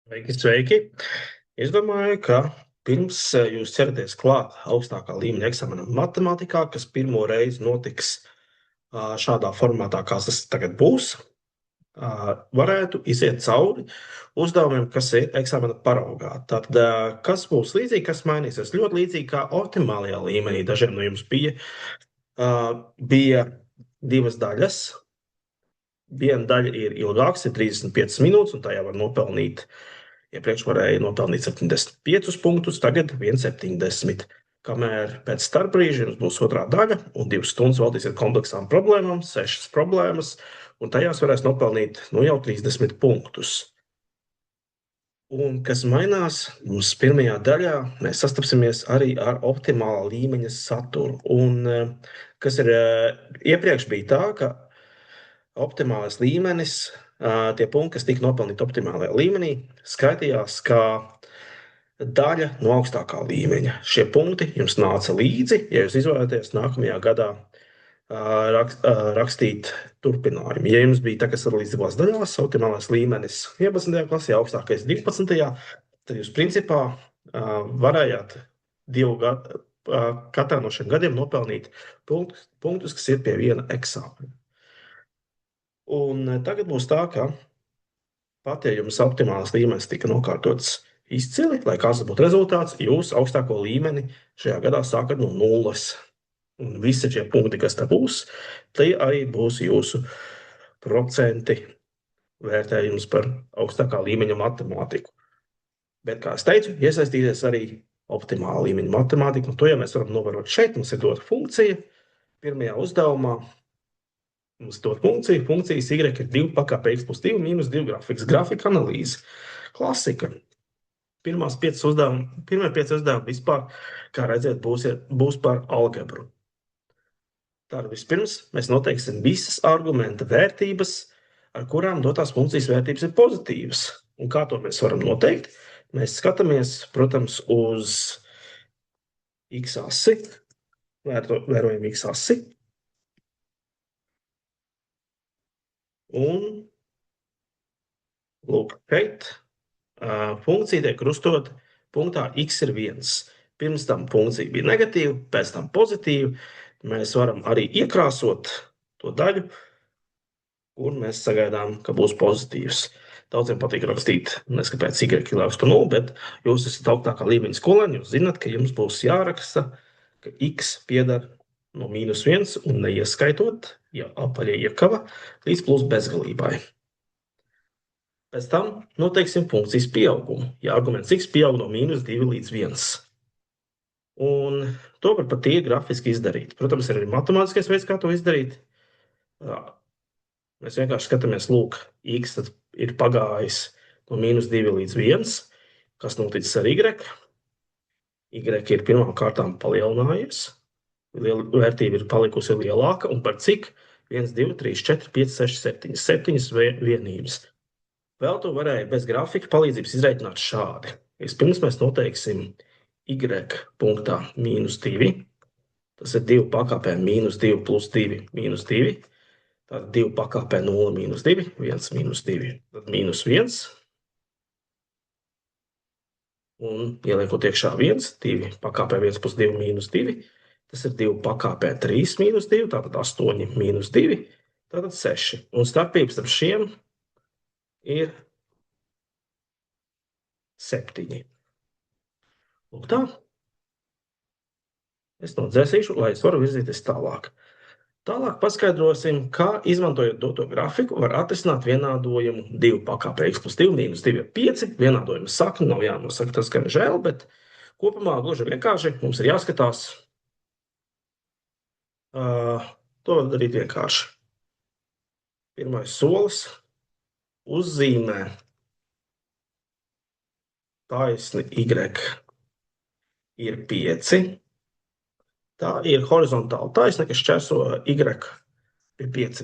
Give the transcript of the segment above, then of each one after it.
Sveiki, sveiki! Es domāju, ka pirms jūs ķeraties klāt augstākā līmeņa eksāmenam matemātikā, kas pirmo reizi notiks šādā formātā, kāds tas tagad būs, varētu iziet cauri uzdevumiem, kas ir eksāmena paraugā. Tad, kas būs līdzīgi, kas mainīsies? Ļoti līdzīgi kā optimālajā līmenī. Dažiem no jums bija divas daļas. Viena daļa ir ilgāks, ir 35 minūtes, un tajā var nopelnīt. Iepriekš varēja nopelnīt 75 punktus, tagad 1,70. Kamēr pēc starpbrīža jums būs otrā daļa, un 2 stundas veltīsiet kompleksām problēmām, 6 problēmas, un tajās varēs nopelnīt jau 30 punktus. Un kas mainās, mums pirmajā daļā mēs sastapsimies arī ar optimālā līmeņa saturu. Un kas ir iepriekš bija tā, ka optimālais līmenis, tie punkti, kas tika nopelnīti optimālajā līmenī, skaitījās kā daļa no augstākā līmeņa. Šie punkti jums nāca līdzi, ja jūs izvēlaties nākamajā gadā rakstīt turpinājumu. Ja jums bija tā, kas sadalīts divās daļās, optimālais līmenis 11. klasē, augstākais 12. tad jūs principā varējāt katrā no šiem gadiem nopelnīt punktus, kas ir pie viena eksāmena. Un tagad būs tā, ka pat ja jums optimāls līmenis tika nokārtots izcili, lai kāds būtu rezultāts, jūs augstāko līmeni šajā gadā sākat no nulles. Un visi šie punkti, kas te būs, tie arī būs jūsu procenti vērtējums par augstākā līmeņa matemātiku. Bet, kā es teicu, iesaistīties arī optimāla līmeņa matemātika, un to jau mēs varam novērot šeit. Mums ir dota funkcija. Pirmajā uzdevumā mums dot funkcija. Funkcijas y ir 2 pakāpe x plus 2 mīnus 2 grafiks. Grafika analīze. Klasika. Pirmie 5 uzdevumi vispār, kā redzēt, būs par algebru. Tātad vispirms mēs noteiksim visas argumenta vērtības, ar kurām dotās funkcijas vērtības ir pozitīvas. Un kā to mēs varam noteikt? Mēs skatāmies, protams, uz x-asi, vērojam x-asi. Un lūk, šeit funkcija tiek krustot punktā x ir 1. Pirms tam funkcija bija negatīva, pēc tam pozitīva. Mēs varam arī iekrāsot to daļu, kur mēs sagaidām, ka būs pozitīvs. Daudziem patīk rakstīt, neskapēc y ir lielāks par 0, bet jūs esat augstākā līmeņa skolēni, jūs zināt, ka jums būs jāraksta, ka x pieder no -1 un neieskaitot, ja apaļie iekava, līdz plus bezgalībai. Pēc tam noteiksim funkcijas pieaugumu, ja arguments x pieaug no -2 līdz 1. Un to var pat grafiski izdarīt. Protams, ir arī matemātiskais veids, kā to izdarīt. Mēs vienkārši skatāmies, lūk, x tad ir pagājis no -2 līdz 1. Kas noticis ar y? Y ir pirmām kārtām palielinājies. Vērtība ir palikusi lielāka. Un par cik? 1, 2, 3, 4, 5, 6, 7. 7 vienības. Vēl to varēja bez grafika palīdzības izreikināt šādi. Vispirms mēs noteiksim y punktā -2. Tas ir 2 pakāpē -2 plus 2 -2. Tātad 2 pakāpē 0 -2, 1 -2. Tad -1. Un ieliekot iekšā 1, 2 pakāpē 1 plus 2 -2. Tas ir 2 pakāpē 3 -2, tātad 8 -2, tātad 6. Un starpības starp šiem ir 7. Lūk tā. Es nodzēsīšu, lai es varu virzīties tālāk. Tālāk paskaidrosim, kā izmantojot doto grafiku var atrisināt vienādojumu 2 pakāpē x plus 2 mīnus 2 ir 5. Vienādojuma sakna nav jānosaka, tas gan žēl, bet kopumā gluži vienkārši mums ir jāskatās. To var darīt vienkārši. Pirmais solis uzzīmē taisni y ir 5. Tā ir horizontāla taisne, kas šķērso y pie 5.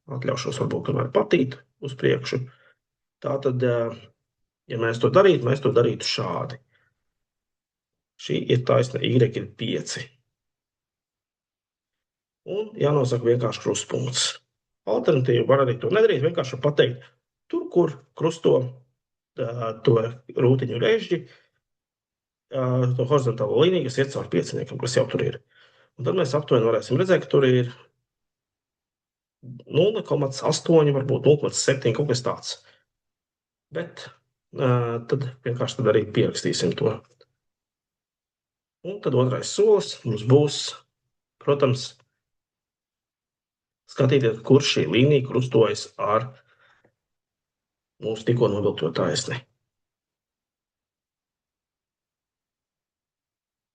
Atļaušos varbūt tomēr patīt uz priekšu. Tātad, ja mēs to darītu šādi. Šī ir taisne y ir 5. Un jānosaka vienkārši krustpunkts. Alternatīvi var arī to nedarīt, vienkārši pateikt tur, kur krusto to rūtiņu režģi, to horizontālo līniju, kas iet caur pieciniekam, kas jau tur ir. Un tad mēs aptuveni varēsim redzēt, ka tur ir 0,8, varbūt 0,7, kaut kas tāds. Bet tad vienkārši tad arī pierakstīsim to. Un tad otrais solis mums būs, protams, skatīties, kur šī līnija krustojas ar mūsu tikko novilkto taisni.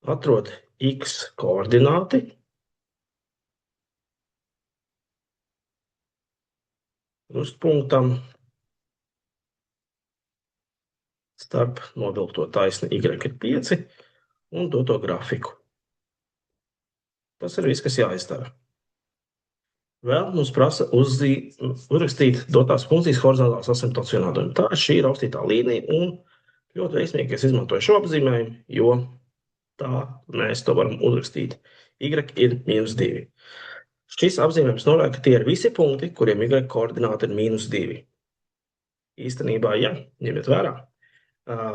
Atrod x koordināti. Krustpunktam starp novilkto taisni y ir 5 un doto grafiku. Tas ir viss, kas jāizdara. Vēl mums prasa uzrakstīt dotās funkcijas horizontālās asimtācijas vienādojumu. Tā ir šī raustītā līnija, un ļoti veiksmīgi es izmantoju šo apzīmējumu, jo tā mēs to varam uzrakstīt. Y ir -2. Šis apzīmējums norāda, ka tie ir visi punkti, kuriem y koordināti ir -2. Īstenībā, ja ņemiet vērā,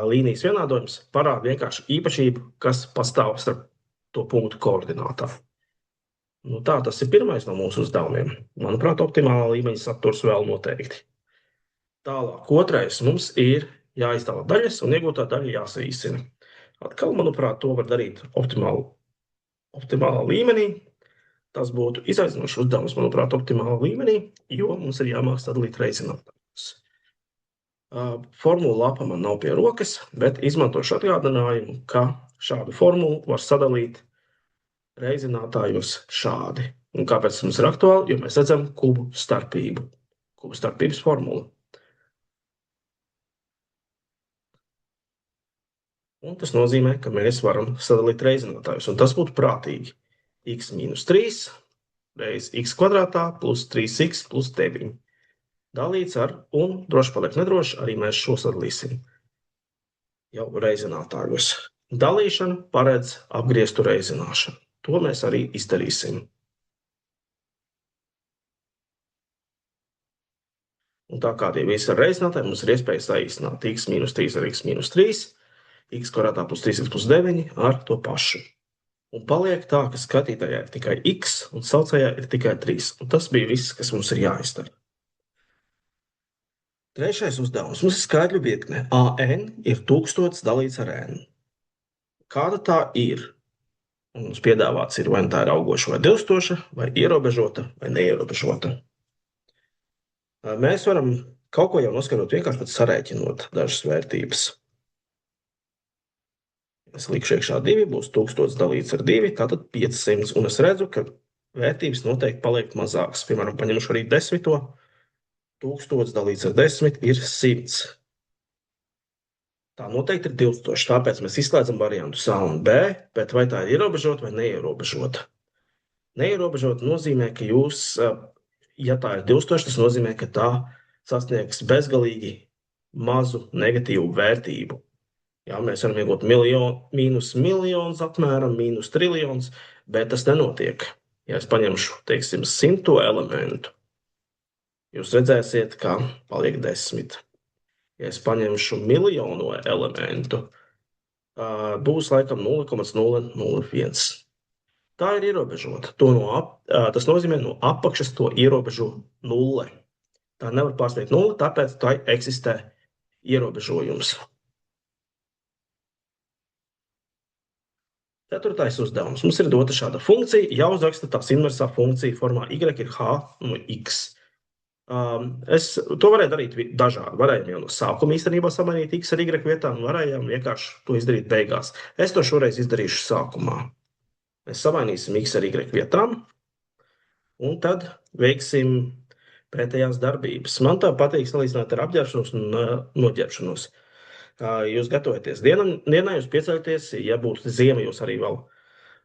līnijas vienādojums parāda vienkārši īpašību, kas pastāv starp to punktu koordinātām. Nu tā, tas ir pirmais no mūsu uzdevumiem. Manuprāt, optimālā līmeņa saturs vēl noteikti. Tālāk, otrais mums ir jāizdala daļas un iegūtā daļa jāsaīsina. Atkal, manuprāt, to var darīt optimālā līmenī. Tas būtu izaicinošs uzdevums, manuprāt, optimālā līmenī, jo mums ir jāmāk sadalīt reizinātājus. Formula lapa man nav pie rokas, bet izmantošu atgādinājumu, ka šādu formulu var sadalīt reizinātājus šādi. Un kāpēc tas mums ir aktuāli? Jo mēs redzam kubu starpību, kubu starpības formulu. Un tas nozīmē, ka mēs varam sadalīt reizinātājus, un tas būtu prātīgi. X - 3 reiz x kvadrātā plus 3x plus 9. Dalīts ar, un droši paliek nedroši, arī mēs šo sadalīsim jau reizinātājos. Dalīšana paredz apgrieztu reizināšanu. To mēs arī izdarīsim. Un tā kā tie visi ir reizinātāji, mums ir iespēja saīsināt x - 3 ar x - 3, x kvadrātā plus 3x plus 9 ar to pašu. Un paliek tā, ka skatītājā ir tikai x un saucējā ir tikai 3. Un tas bija viss, kas mums ir jāizdara. Trešais uzdevums. Mums ir skaitļu virkne. AN ir 1000 dalīts ar n. Kāda tā ir? Un mums piedāvāts ir, vai tā ir augoša vai dilstoša, vai ierobežota vai neierobežota. Mēs varam kaut ko jau noskaidrot vienkārši pat sarēķinot dažas vērtības. Es likšu iekšā 2, būs 1000 dalīts ar 2, tātad 500. Un es redzu, ka vērtības noteikti paliek mazākas. Piemēram, paņemšu arī 10. 1000 dalīts ar 10 ir 100. Tā noteikti ir 2000, tāpēc mēs izslēdzam variantus A un B, bet vai tā ir ierobežota vai neierobežota? Neierobežota nozīmē, ka jūs, ja tā ir 2000, tas nozīmē, ka tā sasniegs bezgalīgi mazu negatīvu vērtību. Jā, mēs varam iegūt mīnus miljonus apmēram, mīnus triljonus, bet tas nenotiek. Ja es paņemšu, teiksim, 100 elementu, jūs redzēsiet, ka paliek 10. Ja es paņemšu miljonu elementu, būs laikam 0,001. Tā ir ierobežota. Tas nozīmē, no apakšas to ierobežo 0. Tā nevar pārsniegt 0, tāpēc tā eksistē ierobežojums. Ceturtais uzdevums. Mums ir dota šāda funkcija, jāuzraksta tās inversā funkcija formā y ir h no x. Es to varēju darīt dažādi. Varējām jau no sākuma īstenībā samainīt x ar y vietām, varējām vienkārši to izdarīt beigās. Es to šoreiz izdarīšu sākumā. Mēs samainīsim x ar y vietām, un tad veiksim pretējās darbības. Man tā patīk salīdzināt ar apģērbšanos un noģērbšanos. Jūs gatavojaties dienai, jūs pieceļaties, ja būtu ziema, jūs arī vēl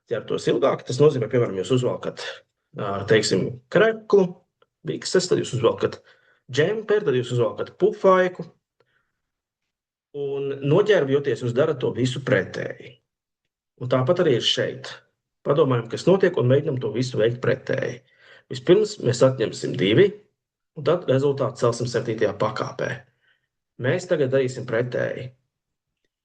ķertos ilgāk. Tas nozīmē, piemēram, jūs uzvelkat, teiksim, kreklu, bikses, tad jūs uzvelkat džemperi, tad jūs uzvelkat pufaiku, un noģērbjoties jūs darat to visu pretēji. Un tāpat arī ir šeit. Padomājam, kas notiek, un mēģinam to visu veikt pretēji. Vispirms mēs atņemsim 2, un tad rezultātu celsim 7. pakāpē. Mēs tagad darīsim pretēji.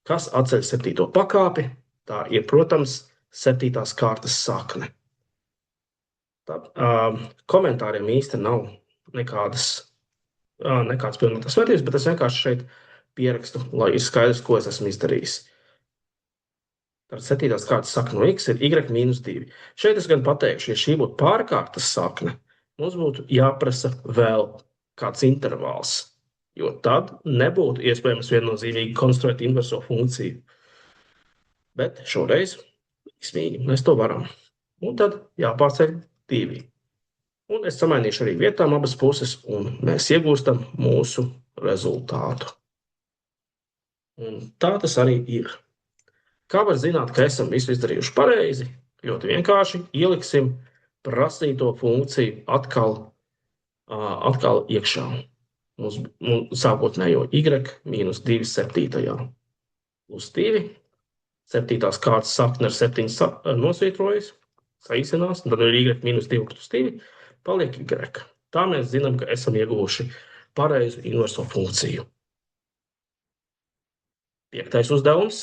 Kas atceļ 7. pakāpi? Tā ir, protams, 7. kārtas sakne. Komentāriem īsti nav nekādas pilnīgas vērtības, bet es vienkārši šeit pierakstu, lai ir skaidrs, ko es esmu izdarījis. Tad 7. kārtas sakne no x ir y-2. Šeit es gan pateikšu, ja šī būtu pārkārtas sakne, mums būtu jāprasa vēl kāds intervāls, jo tad nebūtu iespējams viennozīmīgi konstruēt inverso funkciju. Bet šoreiz izmīgi mēs to varam. Un tad jāpārceļ 2. Un es samainīšu arī vietām abas puses, un mēs iegūstam mūsu rezultātu. Un tā tas arī ir. Kā var zināt, ka esam visu izdarījuši pareizi? Ļoti vienkārši ieliksim prasīto funkciju atkal iekšā. Mums sākotnējo y-2 7. plus 2. 7. kārtas sakne ar 7 nosvītrojas, saīsinās, tad ir y-2 plus 2, paliek y. Tā mēs zinām, ka esam ieguvuši pareizu inverso funkciju. 5. uzdevums.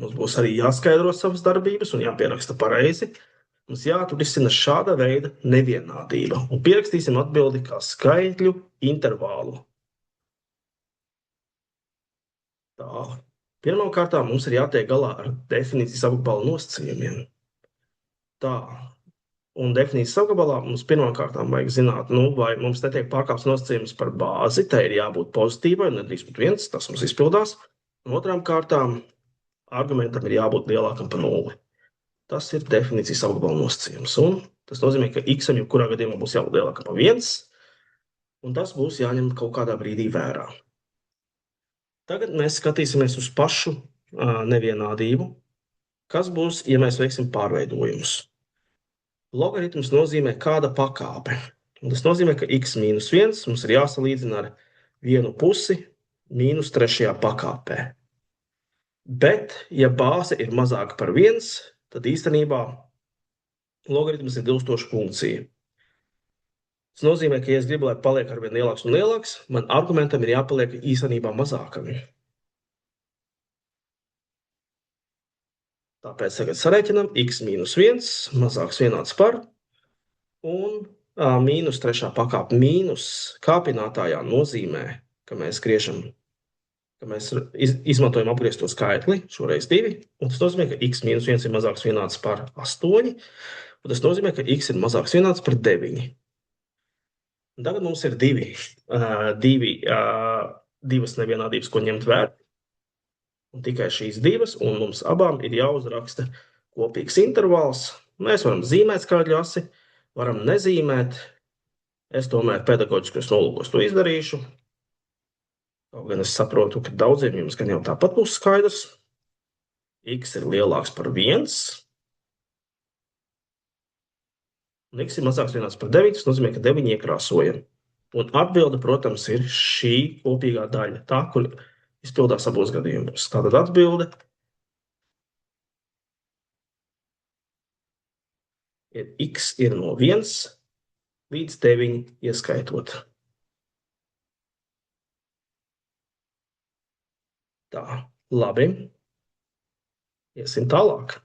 Mums būs arī jāskaidro savas darbības un jāpieraksta pareizi. Mums jāatrisina šāda veida nevienādība. Un pierakstīsim atbildi kā skaitļu intervālu. Tā. Pirmkārt, mums ir jātiek galā ar definīcijas apgabala nosacījumiem. Tā. Un definīcijas apgabalā mums pirmkārt vajag zināt, vai mums netiek pārkāpts nosacījums par bāzi. Tai ir jābūt pozitīvai, nedrīkst būt 1, tas mums izpildās. Un otrām kārtām argumentam ir jābūt lielākam par 0. Tas ir definīcijas apgabala nosacījums. Un tas nozīmē, ka x jebkurā gadījumā būs jābūt lielākam par 1, un tas būs jāņem kaut kādā brīdī vērā. Tagad mēs skatīsimies uz pašu nevienādību. Kas būs, ja mēs veiksim pārveidojumus? Logaritms nozīmē kāda pakāpe. Un tas nozīmē, ka x-1 mums ir jāsalīdzina ar vienu pusi mīnus 3. pakāpē. Bet, ja bāze ir mazāka par 1, tad īstenībā logaritms ir dilstoša funkcija. Tas nozīmē, ka, ja es gribu, lai paliek arvien lielāks un lielāks, man argumentam ir jāpaliek īstenībā mazākam. Tāpēc tagad sarēķinam x-1 mazāks vienāds par, un mīnus 3. pakāpe mīnus kāpinātājā nozīmē, ka mēs izmantojam apgriezto skaitli, šoreiz 2, un tas nozīmē, ka x-1 ir mazāks vienāds par 8, un tas nozīmē, ka x ir mazāks vienāds par 9. Un tagad mums ir divas nevienādības, ko ņemt vērā, un tikai šīs divas, un mums abām ir jāuzraksta kopīgs intervāls. Mēs varam zīmēt skaitļu asi, varam nezīmēt. Es tomēr pedagoģiskos nolūkos to izdarīšu. Kaut gan es saprotu, ka daudziem jums gan jau tāpat būs skaidrs. X ir lielāks par 1. Un x ir mazāks vienāds par 9, tas nozīmē, ka 9 iekrāsojam. Un atbilde, protams, ir šī kopīgā daļa, tā, kur izpildās abos gadījumos. Tātad atbilde ir x ir no 1 līdz 9 ieskaitot. Tā, labi. Iesim tālāk.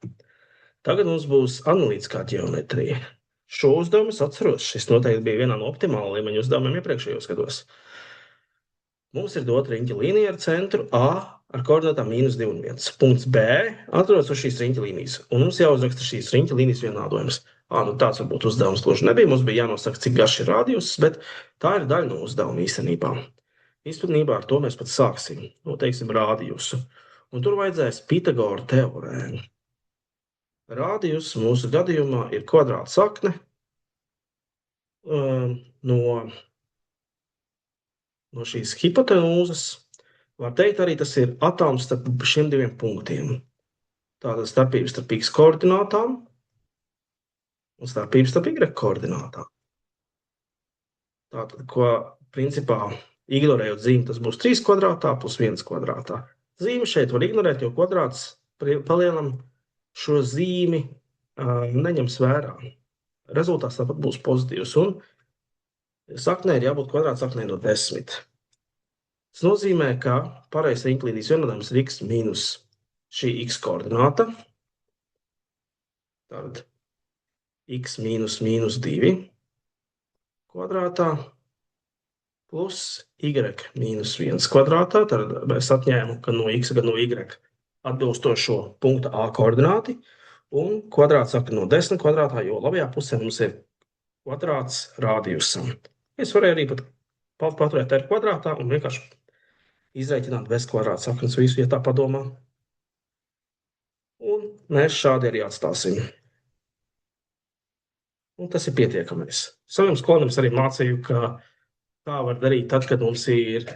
Tagad mums būs analītiskā ģeometrija. Šo uzdevumu es atceros. Šis noteikti bija vienā no optimāla līmeņa uzdevumiem iepriekšējos gados. Mums ir dota riņķa līnija ar centru A ar koordinātām -2 un 1. Punkts B atrodas uz šīs riņķa līnijas, un mums jāuzraksta šīs riņķa līnijas vienādojums. Tāds varbūt uzdevums gluži nebija. Mums bija jānosaka, cik garš ir radius, bet tā ir daļa no uzdevuma īstenībā. Īstenībā ar to mēs pat sāksim. Noteiksim radiusu. Un tur vajadzēs Pitagora teorēmu. Radius mūsu gadījumā ir kvadrāta sakne no šīs hipotenūzes. Var teikt, arī tas ir atoms starp šiem diviem punktiem. Tātad starpības starp x koordinātām un starpības starp y koordinātām. Tātad, ko principā ignorējot zīmi, tas būs 3 kvadrātā plus 1 kvadrātā. Zīmi šeit var ignorēt, jo kvadrāts palielam šo zīmi neņems vērā. Rezultāts tāpat būs pozitīvs. Un Saknē ir jābūt kvadrātsaknē no 10. Tas nozīmē, ka pareizais inklīdijas vienādojums ir x mīnus šī x koordināta. Tātad x mīnus mīnus 2 kvadrātā plus y mīnus 1 kvadrātā. Tad mēs atņēmu gan no x, gan no y atbilstošo punkta A koordināti. Un kvadrātsakne no 10 kvadrātā, jo labajā pusē mums ir kvadrāts rādījusam. Es varēju arī pat paturēt R kvadrātā un vienkārši izreikināt bez kvadrātsaknes visu, ja tā padomā. Un mēs šādi arī atstāsim. Un tas ir pietiekamais. Saviem skolēniem arī mācīju, kā var darīt tad, kad mums ir,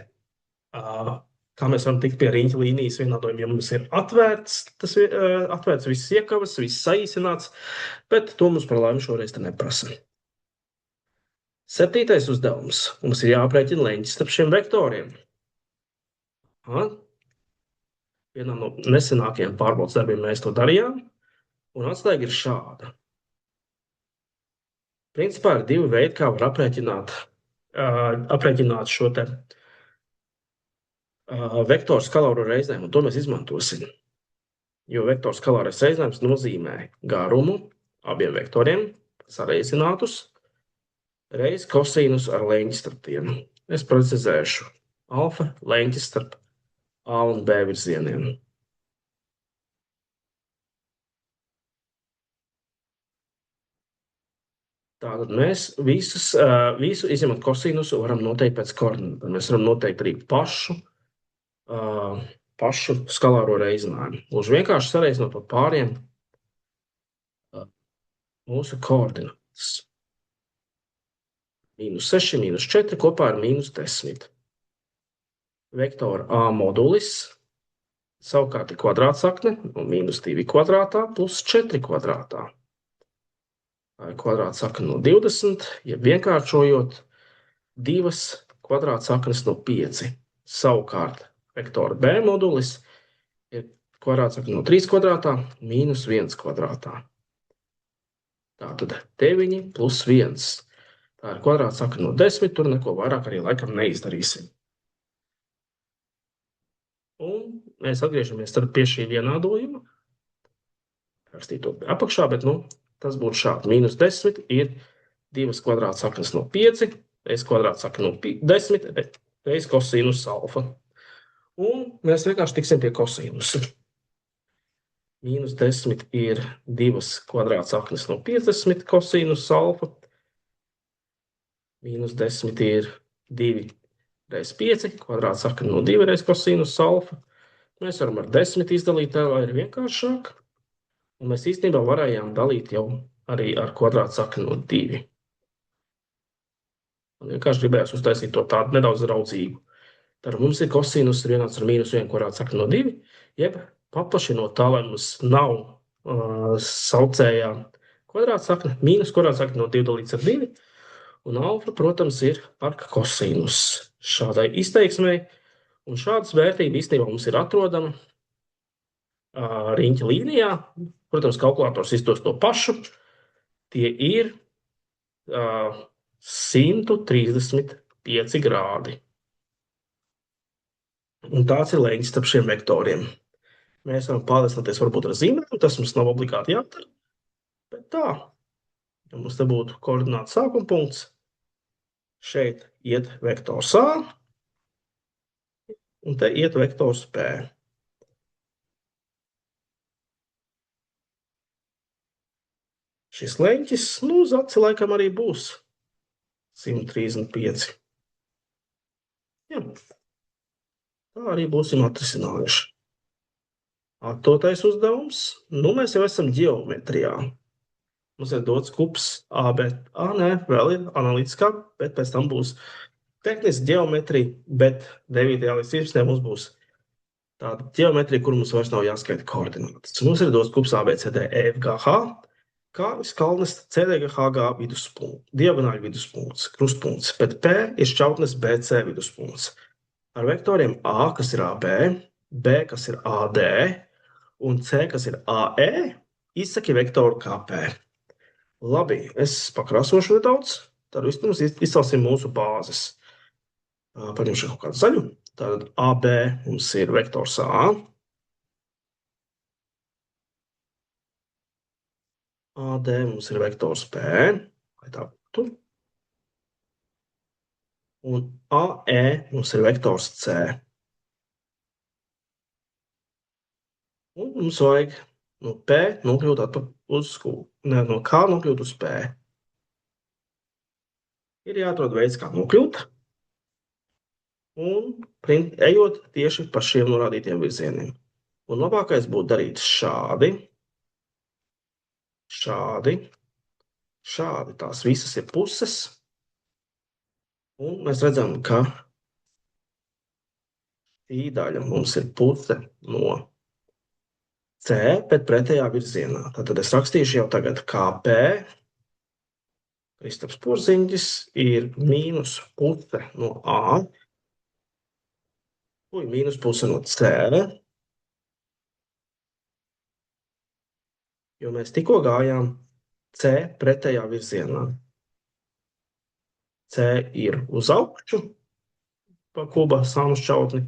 kā mēs varam tikt pie riņķa līnijas vienādojuma, ja mums ir atvērts viss iekavas, viss saīsināts, bet to mums par laimi šoreiz te neprasa. 7. uzdevums. Mums ir jāaprēķina leņķis starp šiem vektoriem. Vienā no nesenākajiem pārbaudas darbiem mēs to darījām, un atslēga ir šāda. Principā ir divi veidi, kā var aprēķināt šo te vektoru skalaru reiznēm, un to mēs izmantosim. Jo vektoru skalārais reiznējums nozīmē garumu abiem vektoriem sareizinātus reiz kosīnus ar leņķi starp tiem. Es precizēšu alfa leņķis starp A un B virzieniem. Tātad mēs visu izņemot kosīnusu varam noteikt pēc koordinātām. Mēs varam noteikt arī pašu skalāro reizinājumu. Gluži vienkārši sareizinot pa pāriem mūsu koordinātas. -6, -4 kopā ar -10. Vektora A modulis savukārt ir kvadrātsakne no -2 kvadrātā plus 4 kvadrātā. Tā ir kvadrātsakne no 20, ja vienkāršojot 2 kvadrātsaknes no 5. Savukārt vektora B modulis ir kvadrātsakne no 3 kvadrātā -1 kvadrātā. Tātad 9 plus 1. Tā ir kvadrātsakne no 10, tur neko vairāk arī laikam neizdarīsim. Un mēs atgriežamies tad pie šī vienādojuma. Rakstīt to apakšā, bet tas būtu šādi. -10 ir 2 kvadrātsaknes no 5, reiz kvadrātsakne no 10, reiz kosīnus alfa. Un mēs vienkārši tiksim pie kosīnusa. -10 ir 2 kvadrātsaknes no 50 kosīnus alfa. -10 ir 2 reiz 5, kvadrātsakne no 2 reiz kosīnus alfa. Mēs varam ar 10 izdalīt, vai ir vienkāršāk. Un mēs īstenībā varējām dalīt jau arī ar kvadrātsakni no 2. Man vienkārši gribējās uztaisīt to tādu nedaudz draudzīgu. Tad mums ir kosīnus vienāds ar -1 kvadrātsakni no 2, jeb paplašinot tā, lai mums nav saucējā kvadrātsakne, mīnus kvadrātsakne no 2 dalīts ar 2. Un alfa, protams, ir par kosīnus šādai izteiksmei. Un šādas vērtība īstenībā mums ir atrodama riņķa līnijā. Protams, kalkulators izdos to pašu. Tie ir 135 grādi. Un tāds ir leņķis starp šiem vektoriem. Mēs varam pārliecināties varbūt ar zīmēm, tas mums nav obligāti jādara. Bet tā, ja mums te būtu koordināts sākuma punkts, šeit iet vektors A, un te iet vektors B. Šis leņķis, uz aci laikam arī būs 135. Jā. Tā arī būsim atrisinājuši. 8. uzdevums. Mēs jau esam ģeometrijā. Mums ir dots kups AB. Vēl ir analītiskā, bet pēc tam būs tehniski ģeometrija, bet 9. līdz 13. mums būs tāda ģeometrija, kur mums vairs nav jāskaita koordinātas. Mums ir dots kups ABCD EFGH, kāvis, kalnes, CDGHG viduspunkts, diagonāļu viduspunkts, krustpunkts, bet P ir šķautnes BC viduspunkts. Ar vektoriem A, kas ir AB, B, kas ir AD, un C, kas ir AE, izsaki vektoru kā P. Labi, es pakrāsošu nedaudz. tad vispirms izcelsim mūsu bāzes. Paņemšu kaut kādu zaļu. Tātad AB mums ir vektors A. AD mums ir vektors B, lai tā būtu. Un AE mums ir vektors C. Un mums vajag no P nokļūt uz no K nokļūt uz P. Ir jāatrod veids, kā nokļūt. Un ejot tieši pa šiem norādītiem virzieniem. Un labākais būtu darīt šādi. Šādi. Šādi. Tās visas ir puses. Un mēs redzam, ka šī daļa mums ir puse no C, bet pretējā virzienā. Tad es rakstīšu jau tagad KP. Kristaps Porziņģis ir mīnus puse no A. Mīnus puse no C. Jo mēs tikko gājām C pretējā virzienā. C ir uz augšu pa kuba sānu šķautni,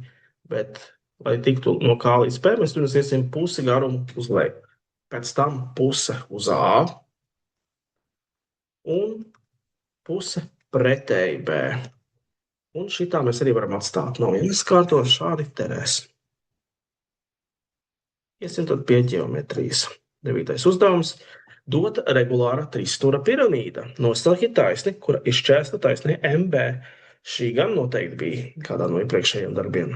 bet, lai tiktu no K līdz P, mēs pirms iesim pusi garumu uz leju. Pēc tam puse uz A un puse pretēji B. Un šitā mēs arī varam atstāt. Nav jāizkārto, šādi terēs. Iesim tad pie ģeometrijas. 9. uzdevums. Dota regulāra trīsstūra piramīda. Nostāki taisni, kura izšķēsta taisnē MB. Šī gan noteikti bija kādā no iepriekšējiem darbiem.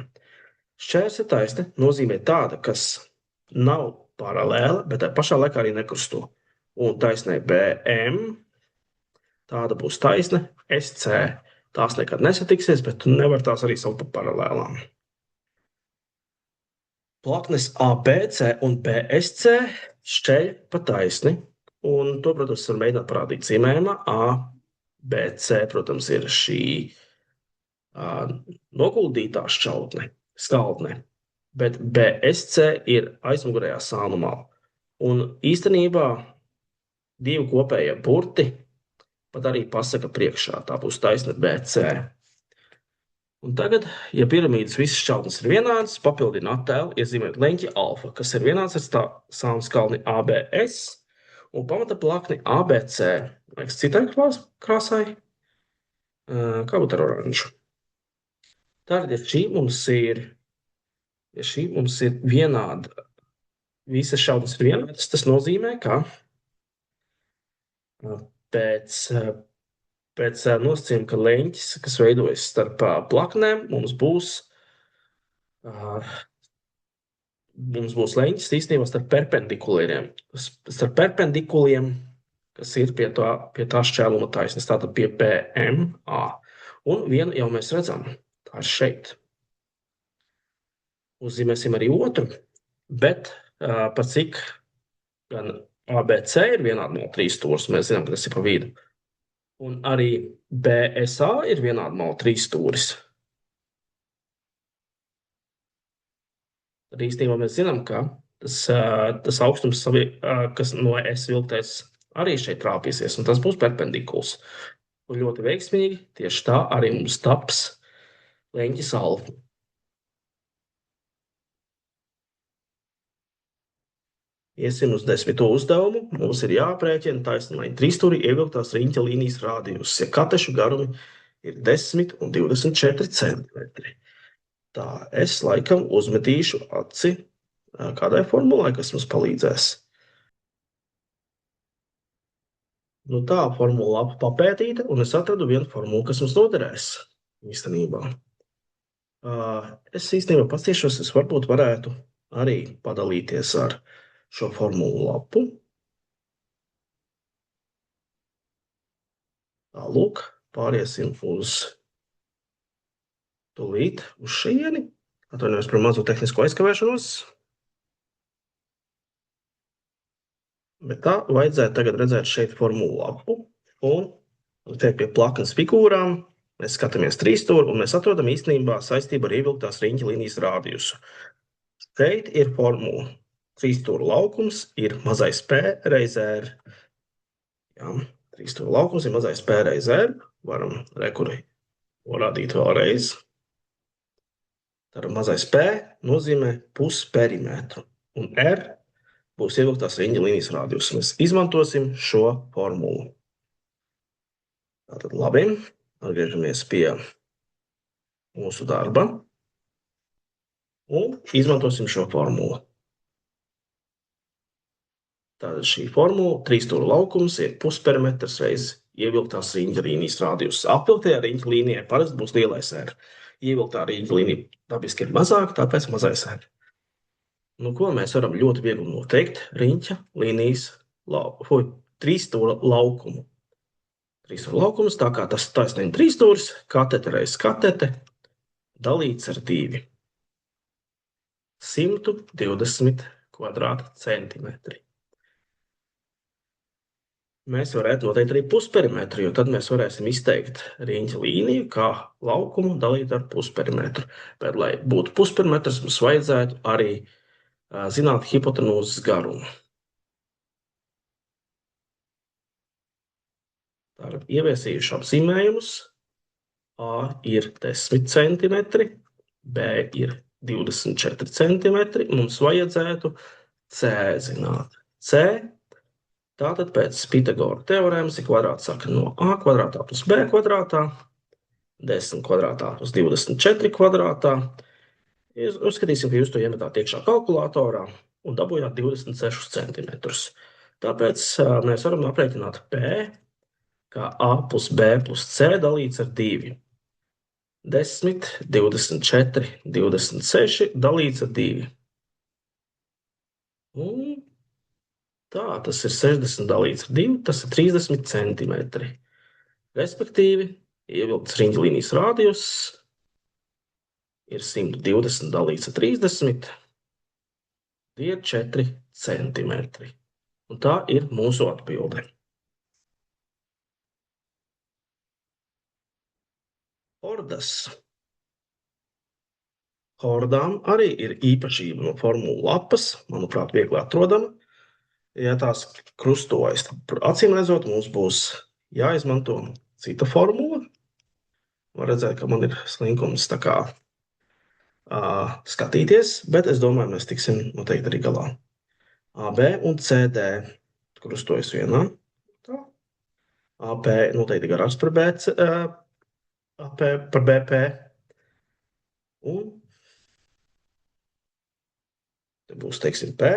Šķērsa taisne nozīmē tāda, kas nav paralēla, bet tā pašā laikā arī nekrusto. Un taisnē BM tāda būs taisne SC. Tās nekad nesatiksies, bet tu nevar tās arī saukt par paralēlām. Plaknes ABC un BSC šķeļ pa taisni, un to, protams, var mēģināt parādīt zīmējumā. ABC, protams, ir šī noguldītā skaldne, bet BSC ir aizmugurējā sānu mala. Un īstenībā divi kopējie burti pat arī pasaka priekšā. Tā būs taisne BC. Un tagad, ja piramīdas visas šķautnes ir vienādas, papildina attēlu, iezīmēt leņķi alfa, kas ir vienāds ar sānu skalni ABS un pamata plakni ABC. Liekas citai krāsai. Kā būtu ar oranžu? Tātad, ja šī mums ir vienāda, visas šķautnes ir vienādas, tas nozīmē, ka pēc nosacījuma, ka leņķis, kas veidojas starp plaknēm, mums būs leņķis īstenībā starp perpendikuliem, kas ir pie tā šķēluma taisnes, tātad pie PMA. Un vienu jau mēs redzam, tā ir šeit. Uzzīmēsim arī otru, bet par cik gan ABC ir vienāda no trīs stūras, mēs zinām, ka tas ir pa vidu. Un arī BSA ir vienāda no trīs stūris. Tad īstenībā mēs zinām, ka tas augstums, kas no S vilktais, arī šeit trāpīsies, un tas būs perpendikuls. Un ļoti veiksmīgi, tieši tā arī mums taps leņķis alfa. Iesim uz 10. uzdevumu. Mums ir jāaprēķina taisnlaini trīsstūrī ievilktās riņķa līnijas rādījus, ja katešu garumi ir 10 un 24 centimetri. Tā, es laikam uzmetīšu aci kādai formulai, kas mums palīdzēs. Nu tā, formula lapa papētīta, un es atradu vienu formulu, kas mums noderēs īstenībā. Es īstenībā pastiešos, es varbūt varētu arī padalīties ar šo formulu lapu. Lūk, pāriesim uz tūlīt uz šieni. Atvainojos par mazo tehnisko aizkavēšanos. Bet tā vajadzētu tagad redzēt šeit formulu lapu. Un tiek pie plaknes figūrām. Mēs skatāmies trīsstūri un mēs atrodam īstenībā saistību ar ievilktās riņķa līnijas rādījusu. Šeit ir formula. Trīsstūra laukums ir mazais P reizē R. Jā. 3 stūra laukums ir mazais P reiz R. Varam rekuri radīt vēlreiz. Tātad mazais P nozīmē pusperimetru, un R būs ievilktās riņķa līnijas radius. Mēs izmantosim šo formulu. Tātad labi, atgriežamies pie mūsu darba un izmantosim šo formulu. Tātad šī formula 3 stūra laukums ir pusperimetrs reiz ievilktās riņķa līnijas radius. Apvilktajā riņķa līnijā parasti būs lielais R. Ievilktā riņķa līnija dabiski ir mazāka, tāpēc mazais R. Nu, ko mēs varam ļoti viegli noteikt? Riņķa līnijas 3 stūra laukumu. 3 stūra laukums, tā kā tas taisnīgi 3 stūris, katete reiz katete, dalīts ar 2. 120 kvadrātcentimetri. Mēs varētu noteikt arī pusperimetru, jo tad mēs varēsim izteikt riņķa līniju kā laukumu dalīt ar pusperimetru. Bet, lai būtu pusperimetrs, mums vajadzētu arī zināt hipotenūzes garumu. Tātad ieviesījuši apzīmējumus. A ir 10 centimetri, B ir 24 centimetri. Mums vajadzētu C zināt. C. Tātad pēc Pitagora teorēmas ir kvadrāts saka no A kvadrātā plus B kvadrātā, 10 kvadrātā plus 24 kvadrātā. Uzskatīsim, ka jūs to iemetāt iekšā kalkulatorā un dabūjāt 26 centimetrus. Tāpēc mēs varam aprēķināt P kā A plus B plus C dalīts ar 2. 10, 24, 26 dalīts ar 2. Un tā, tas ir 60 dalīts ar 2, tas ir 30 centimetri. Respektīvi, ievilkts riņķa līnijas radius ir 120 dalīts ar 30, tie ir 4 centimetri. Un tā ir mūsu atbilde. Hordas. Hordām arī ir īpašība no formulu lapas, manuprāt, viegli atrodama. Ja tās krustojas, acīm redzot, mums būs jāizmanto cita formula. Var redzēt, ka man ir slinkums tā kā skatīties, bet es domāju, mēs tiksim noteikti arī galā. AB un CD krustojas vienā. Tā. AP noteikti garāks par AP par BP. Un te būs, teiksim, P,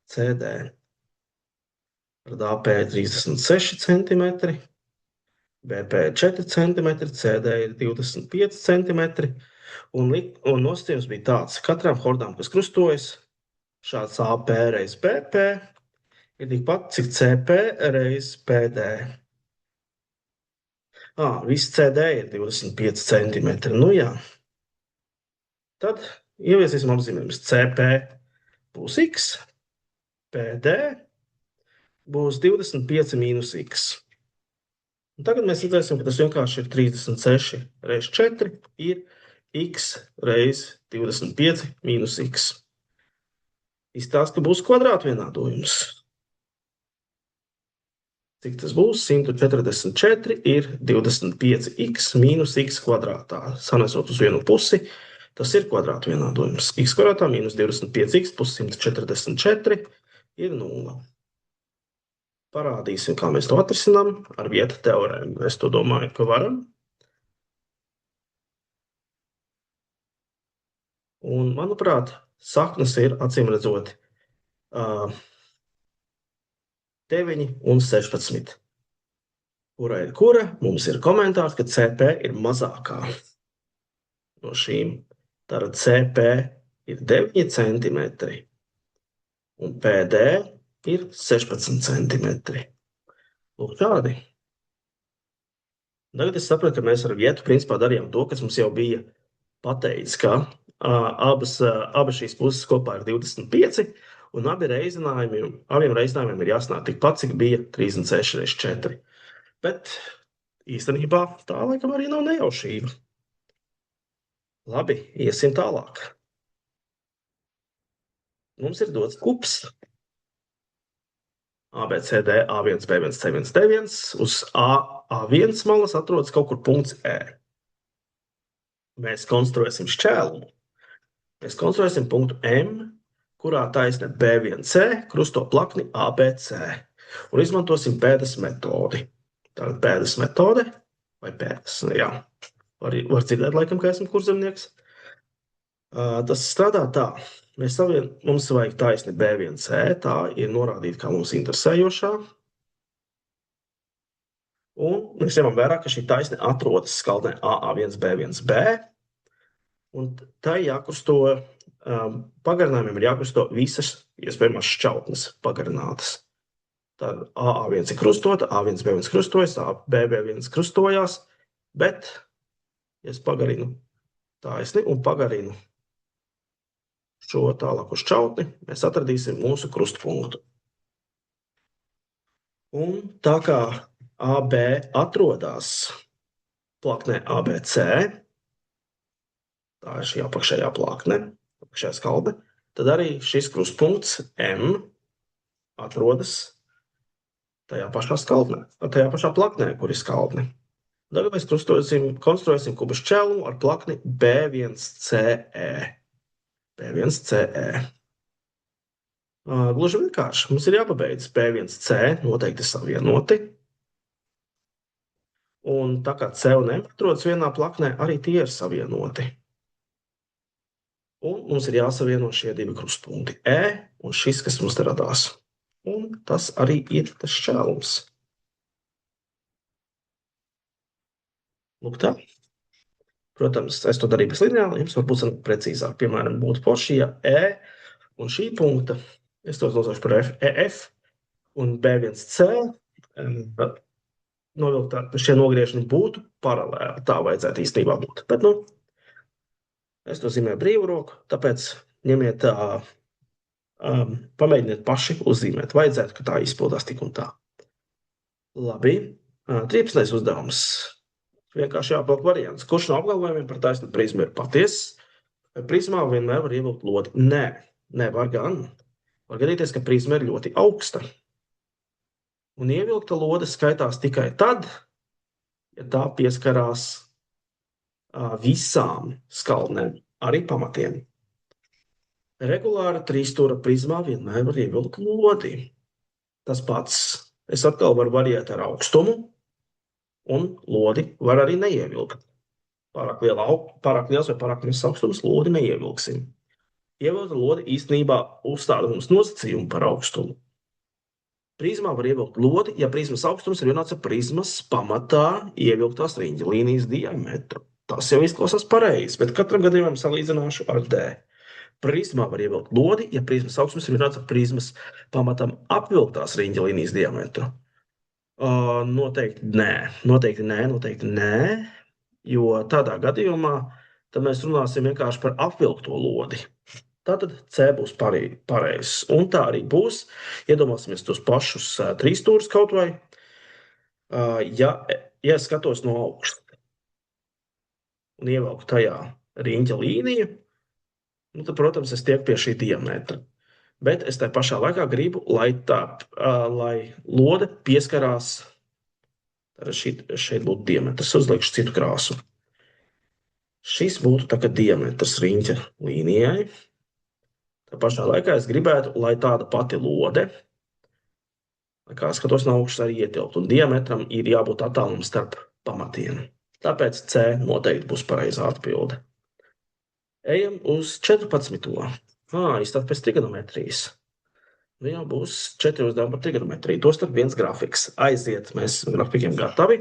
CD. Tad AP 36 cm, BP 4 cm, CD ir 25 cm. Un nosacījums bija tāds, katram hordām, kas krustojas, šāds AP reiz BP ir tikpat, cik CP reiz PD. Viss CD ir 25 cm. Nu jā. Tad ieviesīsim apzīmējumus. CP būs X, PD būs 25 mīnus X. Un tagad mēs redzēsim, ka tas vienkārši ir 36 reiz 4 ir X reiz 25 mīnus X. Izstāst, ka būs kvadrātvienādojums. Cik tas būs? 144 ir 25x mīnus x kvadrātā. Sanesot uz vienu pusi, tas ir kvadrātvienādojums. X kvadrātā mīnus 25x plus 144 ir 0. Parādīsim, kā mēs to atrisinām ar vietu teorēmu. Es to domāju, ka varam. Un, manuprāt, saknes ir, acīm redzot, 9 un 16. Kura ir kura? Mums ir komentārs, ka CP ir mazākā no šīm. Tātad CP ir 9 cm un PD ir 16 cm. Lūk, tādi. Tagad es sapratu, ka mēs ar vietu principā darījām to, kas mums jau bija pateicis, ka abas šīs puses kopā ir 25, un abiem reizinājumiem ir jāsanāk tikpat, cik bija 36 reiz 4. Bet īstenībā tā laikam arī nav nejaušība. Labi, iesim tālāk. Mums ir dots kups. ABCD, A1, B1, C1, D1. Uz A1 malas atrodas kaut kur punkts E. Mēs konstruēsim šķēlumu. Mēs konstruēsim punktu M, kurā taisne B1C krusto plakni ABC. Un izmantosim pēdas metodi. Tātad pēdas metode vai pēdas, jā. Var dzirdēt, laikam, ka esmu kurzemnieks. Tas strādā tā. Mums vajag taisni B1C, tā ir norādīta kā mums interesējošā. Un mēs ņemam vērā, ka šī taisne atrodas skaldnē AA1, B1B. Un tai jākrusto, pagarinājumiem ir jākrusto visas iespējamās šķautnes pagarinātas. Tad AA1 ir krustota, A1, B1 krustojas, B1 krustojās, bet, ja es pagarinu taisni un pagarinu šo tālāko šķautni, mēs atradīsim mūsu krustpunktu. Un tā kā AB atrodas plaknē ABC, tā ir šī apakšējā plakne, apakšējā skaldne, tad arī šis krustpunkts M atrodas tajā pašā skaldnē, tajā pašā plaknē, kur ir skaldne. Tagad mēs konstruēsim kuba šķēlumu ar plakni B1CE. B1CE. Gluži vienkārši. Mums ir jāpabeidz B1C noteikti savienoti. Un tā kā C un M atrodas vienā plaknē, arī tie ir savienoti. Un mums ir jāsavieno šie divi krustpunkti E un šis, kas mums te radās. Un tas arī ir tas šķēlums. Lūk tā. Protams, es to darīju bez lineāla, jums varbūt precīzāk. Piemēram, būtu forši, ja E un šī punkta, es to nosaukšu par EF un B1C, šie nogriežņi būtu paralēli. Tā vajadzētu īstenībā būt. Bet, es to zīmēju brīvu roku, tāpēc ņemiet pamēģiniet paši uzzīmēt. Vajadzētu, ka tā izpildās tik un tā. Labi. 13. uzdevums. Vienkārši jāpalk variants. Kurš no apgalvojumiem par taisnu prizmu ir patiess? Vai prizmā vienmēr var ievilkt lodi? Nē, nevar gan. Var gadīties, ka prizma ir ļoti augsta. Un ievilkta lode skaitās tikai tad, ja tā pieskarās visām skaldnēm, arī pamatiem. Regulāra trīsstūra prizmā vienmēr var ievilkt lodi. Tas pats. Es atkal varu variēt ar augstumu, un lodi var arī neievilkt. Pārāk liels vai pārāk mazs augstums lodi neievilksim. Ievilkta lodi īstenībā uzstāda mums nosacījumu par augstumu. Prizmā var ievilkt lodi, ja prizmas augstums ir vienāds ar prizmas pamatā ievilktās riņķa līnijas diametru. Tas jau izklausās pareizi, bet katram gadījumam salīdzināšu ar D. Prizmā var ievilkt lodi, ja prizmas augstums ir vienāds ar prizmas pamatam apvilktās riņķa līnijas diametru. Noteikti nē, jo tādā gadījumā tad mēs runāsim vienkārši par apvilkto lodi. Tātad C būs pareizs. Un tā arī būs. Iedomāsimies tos pašus trīsstūrus kaut vai. Ja es skatos no augšas un ievelku tajā riņķa līniju, tad, protams, es tieku pie šī diametra. Bet es tajā pašā laikā gribu, lai lode pieskarās, šeit būtu diametrs, uzliekšu citu krāsu. Šis būtu tā kā diametrs riņķa līnijai. Tā pašā laikā es gribētu, lai tāda pati lode, kā skatos no augšas, arī ietilpt, un diametram ir jābūt attālumam starp pamatiem. Tāpēc C noteikti būs pareizā atbilde. Ejam uz 14. Izstāst pēc trigonometrijas. Jā, būs 4 uzdevumi par trigonometriju. Tostarp viens grafiks. Aiziet, mēs grafikiem gatavi.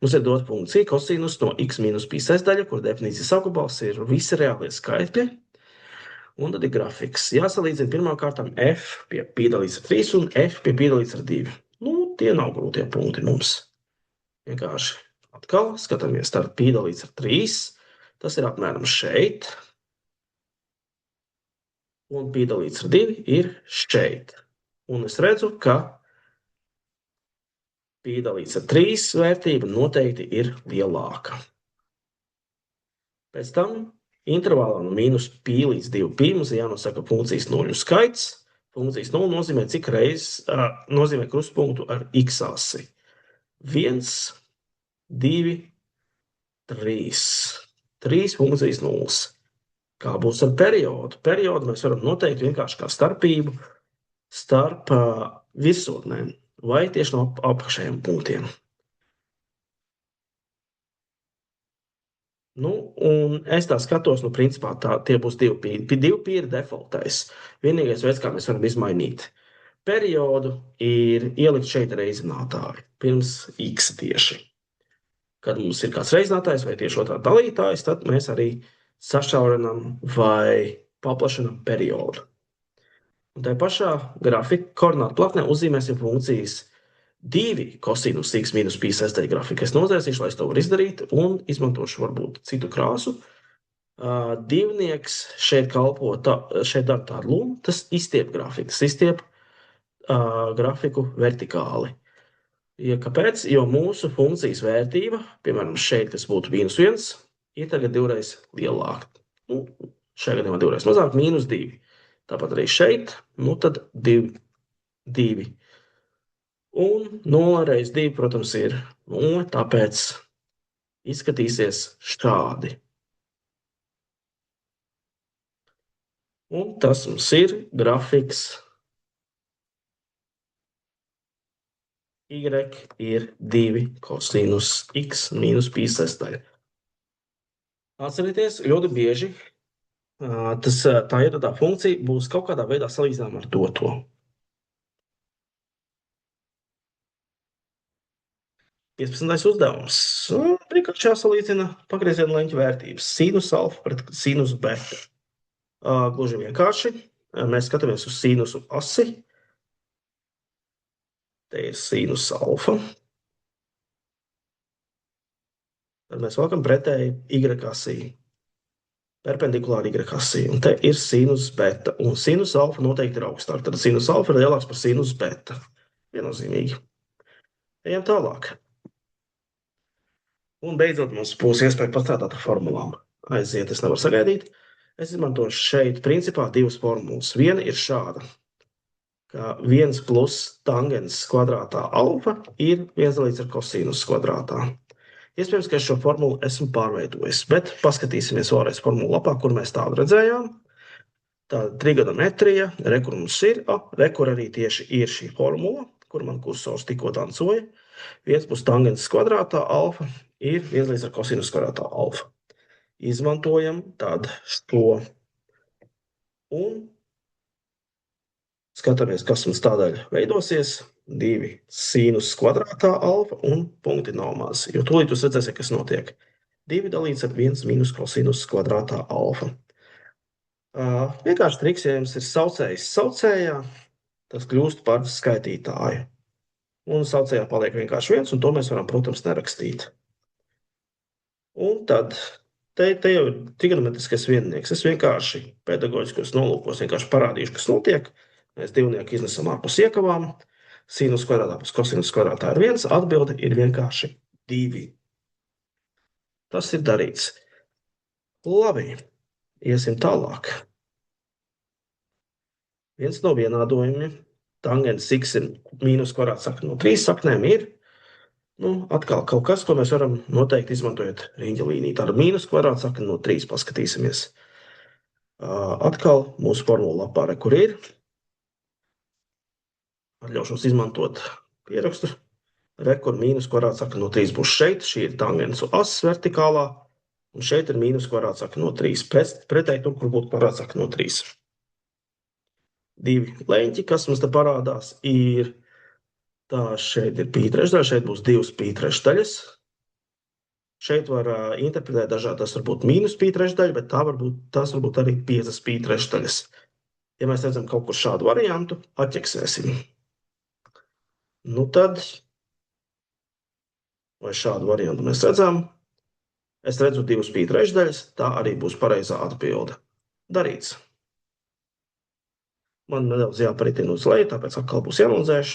Mums ir dot funkcija kosinus no x mīnus pi sestdaļa, kur definīcijas apgabals ir visi reālie skaitļi. Un tad ir grafiks. Jāsalīdzina pirmām kārtām f pie pi dalīts ar 3 un f pie pi dalīts ar 2. Tie nav grūtie punkti mums. Vienkārši atkal skatāmies starp pi dalīts ar 3. Tas ir apmēram šeit. Un pi dalīts ar 2 ir šeit. Un es redzu, ka pi dalīts ar 3 vērtība noteikti ir lielāka. Pēc tam intervālā no mīnus pi līdz 2pi mums ir jānosaka funkcijas nuļu skaits, Funkcijas 0 nozīmē, cik reizes nozīmē krustpunktu ar x asi. 1, 2, 3. 3 funkcijas nulles. Kā būs ar periodu? Periodu mēs varam noteikt vienkārši kā starpību starp virsotnēm vai tieši no apakšējiem punktiem. Nu, un es tā skatos, principā tie būs 2 pīri. 2 pīri defaultais. Vienīgais veids, kā mēs varam izmainīt periodu, ir ielikt šeit reizinātāju pirms x tieši. Kad mums ir kāds reizinātājs vai tieši otrā dalītājs, tad mēs arī sašaurinam vai paplašinam periodu. Un tā pašā grafika koordinātu plaknē uzzīmēsim funkcijas 2 kosinus x mīnus pi sestajā grafikā. Es nozaisīšu, lai es to varu izdarīt, un izmantošu varbūt citu krāsu. Divnieks šeit kalpo, šeit dara tādu lomu, tas izstiep grafiku, tas izstiep grafiku vertikāli. Ja kāpēc? Jo mūsu funkcijas vērtība, piemēram, šeit, kas būtu -1, ir tagad 2 reiz lielāka. Nu, šajā gadījumā 2 reiz mazāk, -2. Tāpat arī šeit, tad 2. Un 0 reiz 2, protams, ir 0, tāpēc izskatīsies šādi. Un tas mums ir grafiks y ir 2 kosinus x mīnus pi sestajā. Atcerieties, ļoti bieži tā ieradā funkcija būs kaut kādā veidā salīdzināma ar doto. Piecpadsmitais uzdevums. Vienkārši jāsalīdzina pagrieziena leņķa vērtības. Sinus alfa pret sinus beta. Gluži vienkārši. Mēs skatāmies uz sinusu asi. Te ir sinus alfa. Tad mēs valkam pretēji y asī. Perpendikulāri y asī. Un te ir sinus beta. Un sinus alfa noteikti ir augstāk. Tad sinus alfa ir lielāks par sinus beta. Viennozīmīgi. Ejam tālāk. Un beidzot mums būs iespēja pastrādāt ar formulām. Aiziet, es nevaru sagaidīt. Es izmantošu šeit principā 2 formulas. Viena ir šāda, ka 1 plus tangens kvadrātā alfa ir 1 dalīts ar kosinus kvadrātā. Iespējams, ka es šo formulu esmu pārveidojis, bet paskatīsimies vēlreiz formulu lapā, kur mēs tādu redzējām. Tāda trigonometrija, kur mums ir, kur arī tieši ir šī formula, kur man kursors tikko dancoja. 1 plus tangens kvadrātā alfa ir 1 līdz ar kosinus kvadrātā alfa. Izmantojam tad šo un skatāmies, kas mums tādēļ veidosies. 2 sinus kvadrātā alfa un punkti nav maz, jo tūlīt jūs redzēsiet, kas notiek. 2 dalīts ar 1 mīnus kosinus kvadrātā alfa. Vienkārši triks, ja jums ir saucējs saucējā, tas kļūst par skaitītāju. Un saucējā paliek vienkārši 1, un to mēs varam, protams, nerakstīt. Un tad te jau ir trigonometriskais viennieks. Es vienkārši pedagoģiskos nolūkos vienkārši parādīšu, kas notiek. Mēs divnieku iznesam ārpus iekavām. Sinus kvadrātā plus kosinus kvadrātā ir 1. Atbilde ir vienkārši 2. Tas ir darīts. Labi, iesim tālāk. Viens no vienādojumiem. Tangens x ir mīnus kvadrāts sakne no 3 saknēm ir. Atkal kaut kas, ko mēs varam noteikti izmantojot riņķa līniju. Tāda mīnus kvadrāts sakne no 3 paskatīsimies. Atkal mūsu formula lapā, kur ir. Atļaušos izmantot pierakstu. Kur mīnus kvadrāts sakne no 3 būs šeit. Šī ir tangensu ass vertikālā. Un šeit ir mīnus kvadrāts sakne no 3. Pretēji tur, kur būtu kvadrāts sakne no 3. 2 leņķi, kas mums te parādās, ir tā, šeit ir pi trešdaļa, šeit būs 2 pi trešdaļas. Šeit var interpretēt dažādi, tas var būt mīnus pi trešdaļa, bet tas var būt arī 5 pi trešdaļas. Ja mēs redzam kaut kur šādu variantu, atķeksēsim. Tad, vai šādu variantu mēs redzam, es redzu 2 pi trešdaļas, tā arī būs pareizā atbilde. Darīts. Man nedaudz jāparitina uz leju, tāpēc atkal būs jāanalizēš.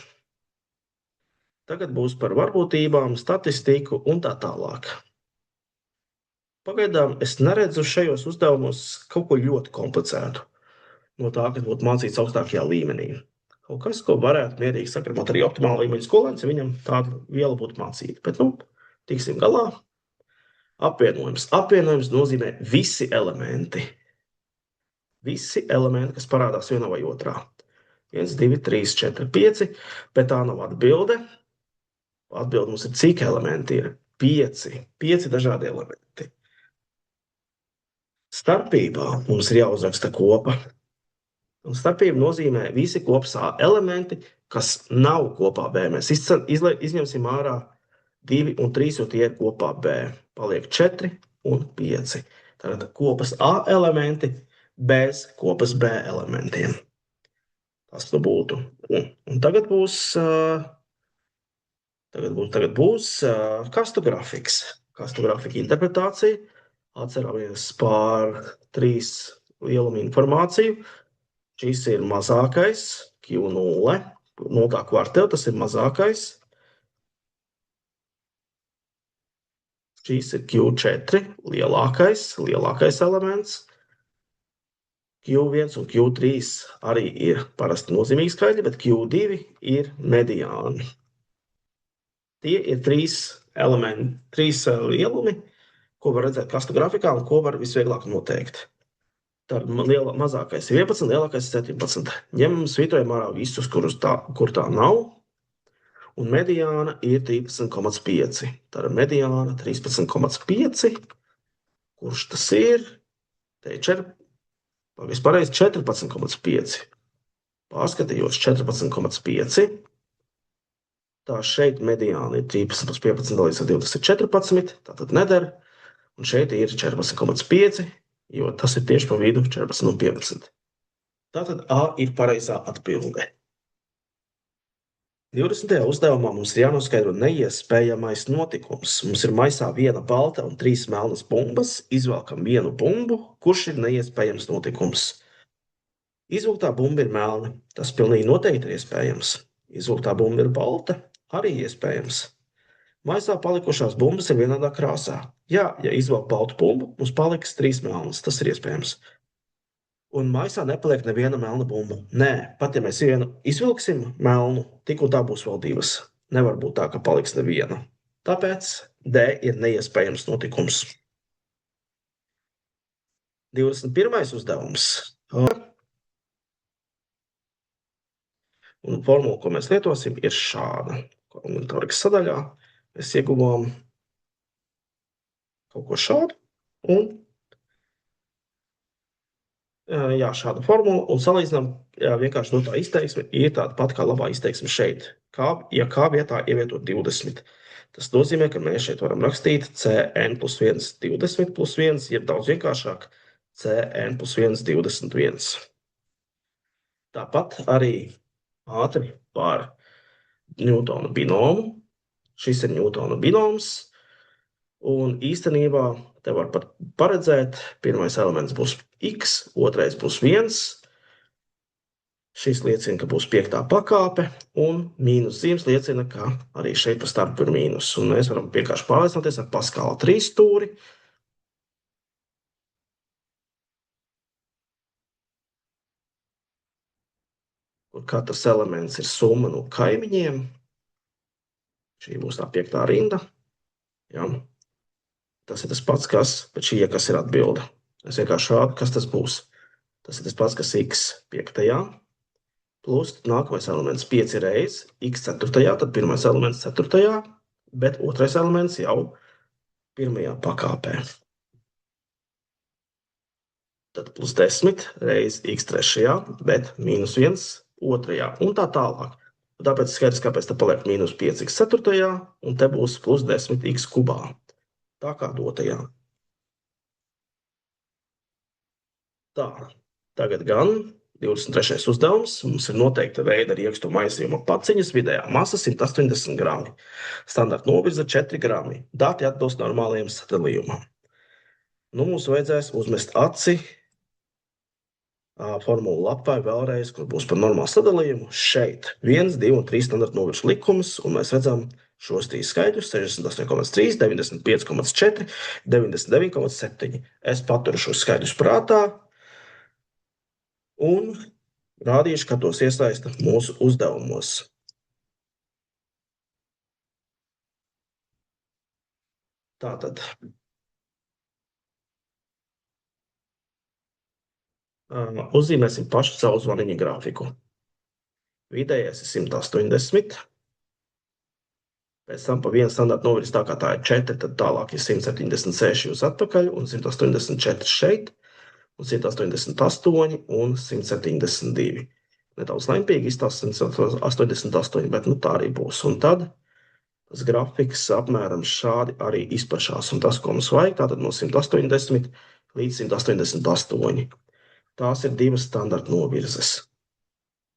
Tagad būs par varbūtībām, statistiku un tā tālāk. Pagaidām es neredzu šajos uzdevumos kaut ko ļoti komplicētu. no tā, kas būtu mācīts augstākajā līmenī. Kaut kas, ko varētu mierīgi sakrabot arī optimāla līmeņa skolēns, ja viņam tāda viela būtu mācīta. Bet, tiksim galā. Apvienojums. Apvienojums nozīmē visi elementi. Visi elementi, kas parādās vienā vai otrā. 1, 2, 3, 4, 5, bet tā nav atbilde. Atbilde mums ir, cik elementi ir? 5. 5 dažādi elementi. Starpībā mums ir jāuzraksta kopa. Un starpība nozīmē visi kopas A elementi, kas nav kopā B. Mēs izņemsim ārā 2 un 3, jo tie ir kopā B. Paliek 4 un 5. Tātad kopas A elementi bez kopas B elementiem. Tas nu būtu. Un tagad būs kastu grafiks. Kastu grafika interpretācija. Atceramies par 3 lielumu informāciju. Šis ir mazākais, Q0, 0. kvartēla, tas ir mazākais. Šis ir Q4, lielākais elements. Q1 un Q3 arī ir parasti nozīmīgi skaidri, bet Q2 ir mediāni. Tie ir 3 elementi, 3 lielumi, ko var redzēt kastu grafikā un ko var visvieglāk noteikt. Tad mazākais ir 11, lielākais ir 17. Ņemam svītrojam ārā visus, kur tā nav. Un mediāna ir 13,5. Tāda mediāna 13,5. Kurš tas ir? Te ir pareizi 14,5. Pārskatījos 14,5. Tā šeit mediāna ir 13 plus 15 dalīts ar 2, tas ir 14. Tātad neder. Un šeit ir 14,5, jo tas ir tieši pa vidu 14 un 15. Tātad A ir pareizā atbilde. 20. uzdevumā mums ir jānoskaidro neiespējamais notikums. Mums ir maisā 1 balta un 3 melnas bumbas. Izvelkam 1 bumbu, kurš ir neiespējams notikums. Izvilktā bumba ir melna. Tas pilnīgi noteikti ir iespējams. Izvilktā bumba ir balta, arī iespējams. Maisā palikušās bumbas ir vienādā krāsā. Jā, ja izvelk baltu bumbu, mums paliks 3 melnas. Tas ir iespējams. Un maisā nepaliek neviena melna bumba. Nē, pat ja mēs vienu izvilksim melnu, tik un tā būs vēl 2. Nevar būt tā, ka paliks neviena. Tāpēc D ir neiespējams notikums. 21. uzdevums. Un formula, ko mēs lietosim, ir šāda. Kombinatorikas sadaļā mēs ieguvām kaut ko šādu un šāda formula, un salīdzinām vienkārši tā izteiksme ir tāda pat kā labā izteiksme šeit. Ja K vietā ievietot 20. Tas nozīmē, ka mēs šeit varam rakstīt Cn plus 1 20 plus 1, jeb daudz vienkāršāk Cn plus 1 21. Tāpat arī ātri par Ņūtona binomu. Šis ir Ņūtona binoms, un īstenībā te var pat paredzēt, pirmais elements būs x, otrais būs 1. Šis liecina, ka būs 5. pakāpe, un mīnus zīmes liecina, ka arī šeit pa starpu ir mīnus. Un mēs varam vienkārši pārliecināties ar Paskala 3 stūri. Kur katrs elements ir summa no kaimiņiem. Šī būs tā 5. rinda. Jā. Tas ir tas pats, bet šī kas ir atbilde. Es vienkārši rādu, kas tas būs. Tas ir tas pats, kas x 5. Plus nākamais elements 5 reizes x 4. Tad pirmais elements 4. Bet otrais elements jau 1. pakāpē. Tad plus 10 reizes x 3. Bet mīnus 1 2. Un tā tālāk. Tāpēc skaidrs, kāpēc te paliek mīnus 5x 4. Un te būs plus 10x kubā. Tā kā dotajā. Tā, tagad gan 23. uzdevums. Mums ir noteikta veida riekstu maisījuma paciņas, vidējā masa 180 grami. Standarta novirze 4 grami. Dati atbilst normālajiem sadalījumam. Nu, mums vajadzēs uzmest aci formulu lapai vēlreiz, kur būs par normālu sadalījumu. Šeit 1, 2 un 3 standarta novirzu likumus, un mēs redzam šos 3 skaidrus, 68,3, 95,4, 99,7. Es paturu šos skaidrus prātā. un rādīšu, ka tos iesaista mūsu uzdevumos. Tātad uzzīmēsim pašu savu zvaniņa grafiku. Vidējais ir 180. Pēc tam pa vienu standartu novirs, tā kā tā ir 4, tad tālāk ir 176 uz atpakaļ un 184 šeit, un 188 un 172. Nedaudz lempīgi izstāsta 188, bet nu tā arī būs. Un tad tas grafiks apmēram šādi arī izplešās. Un tas, ko mums vajag, tātad no 180 līdz 188. Tās ir divas standarta novirzes.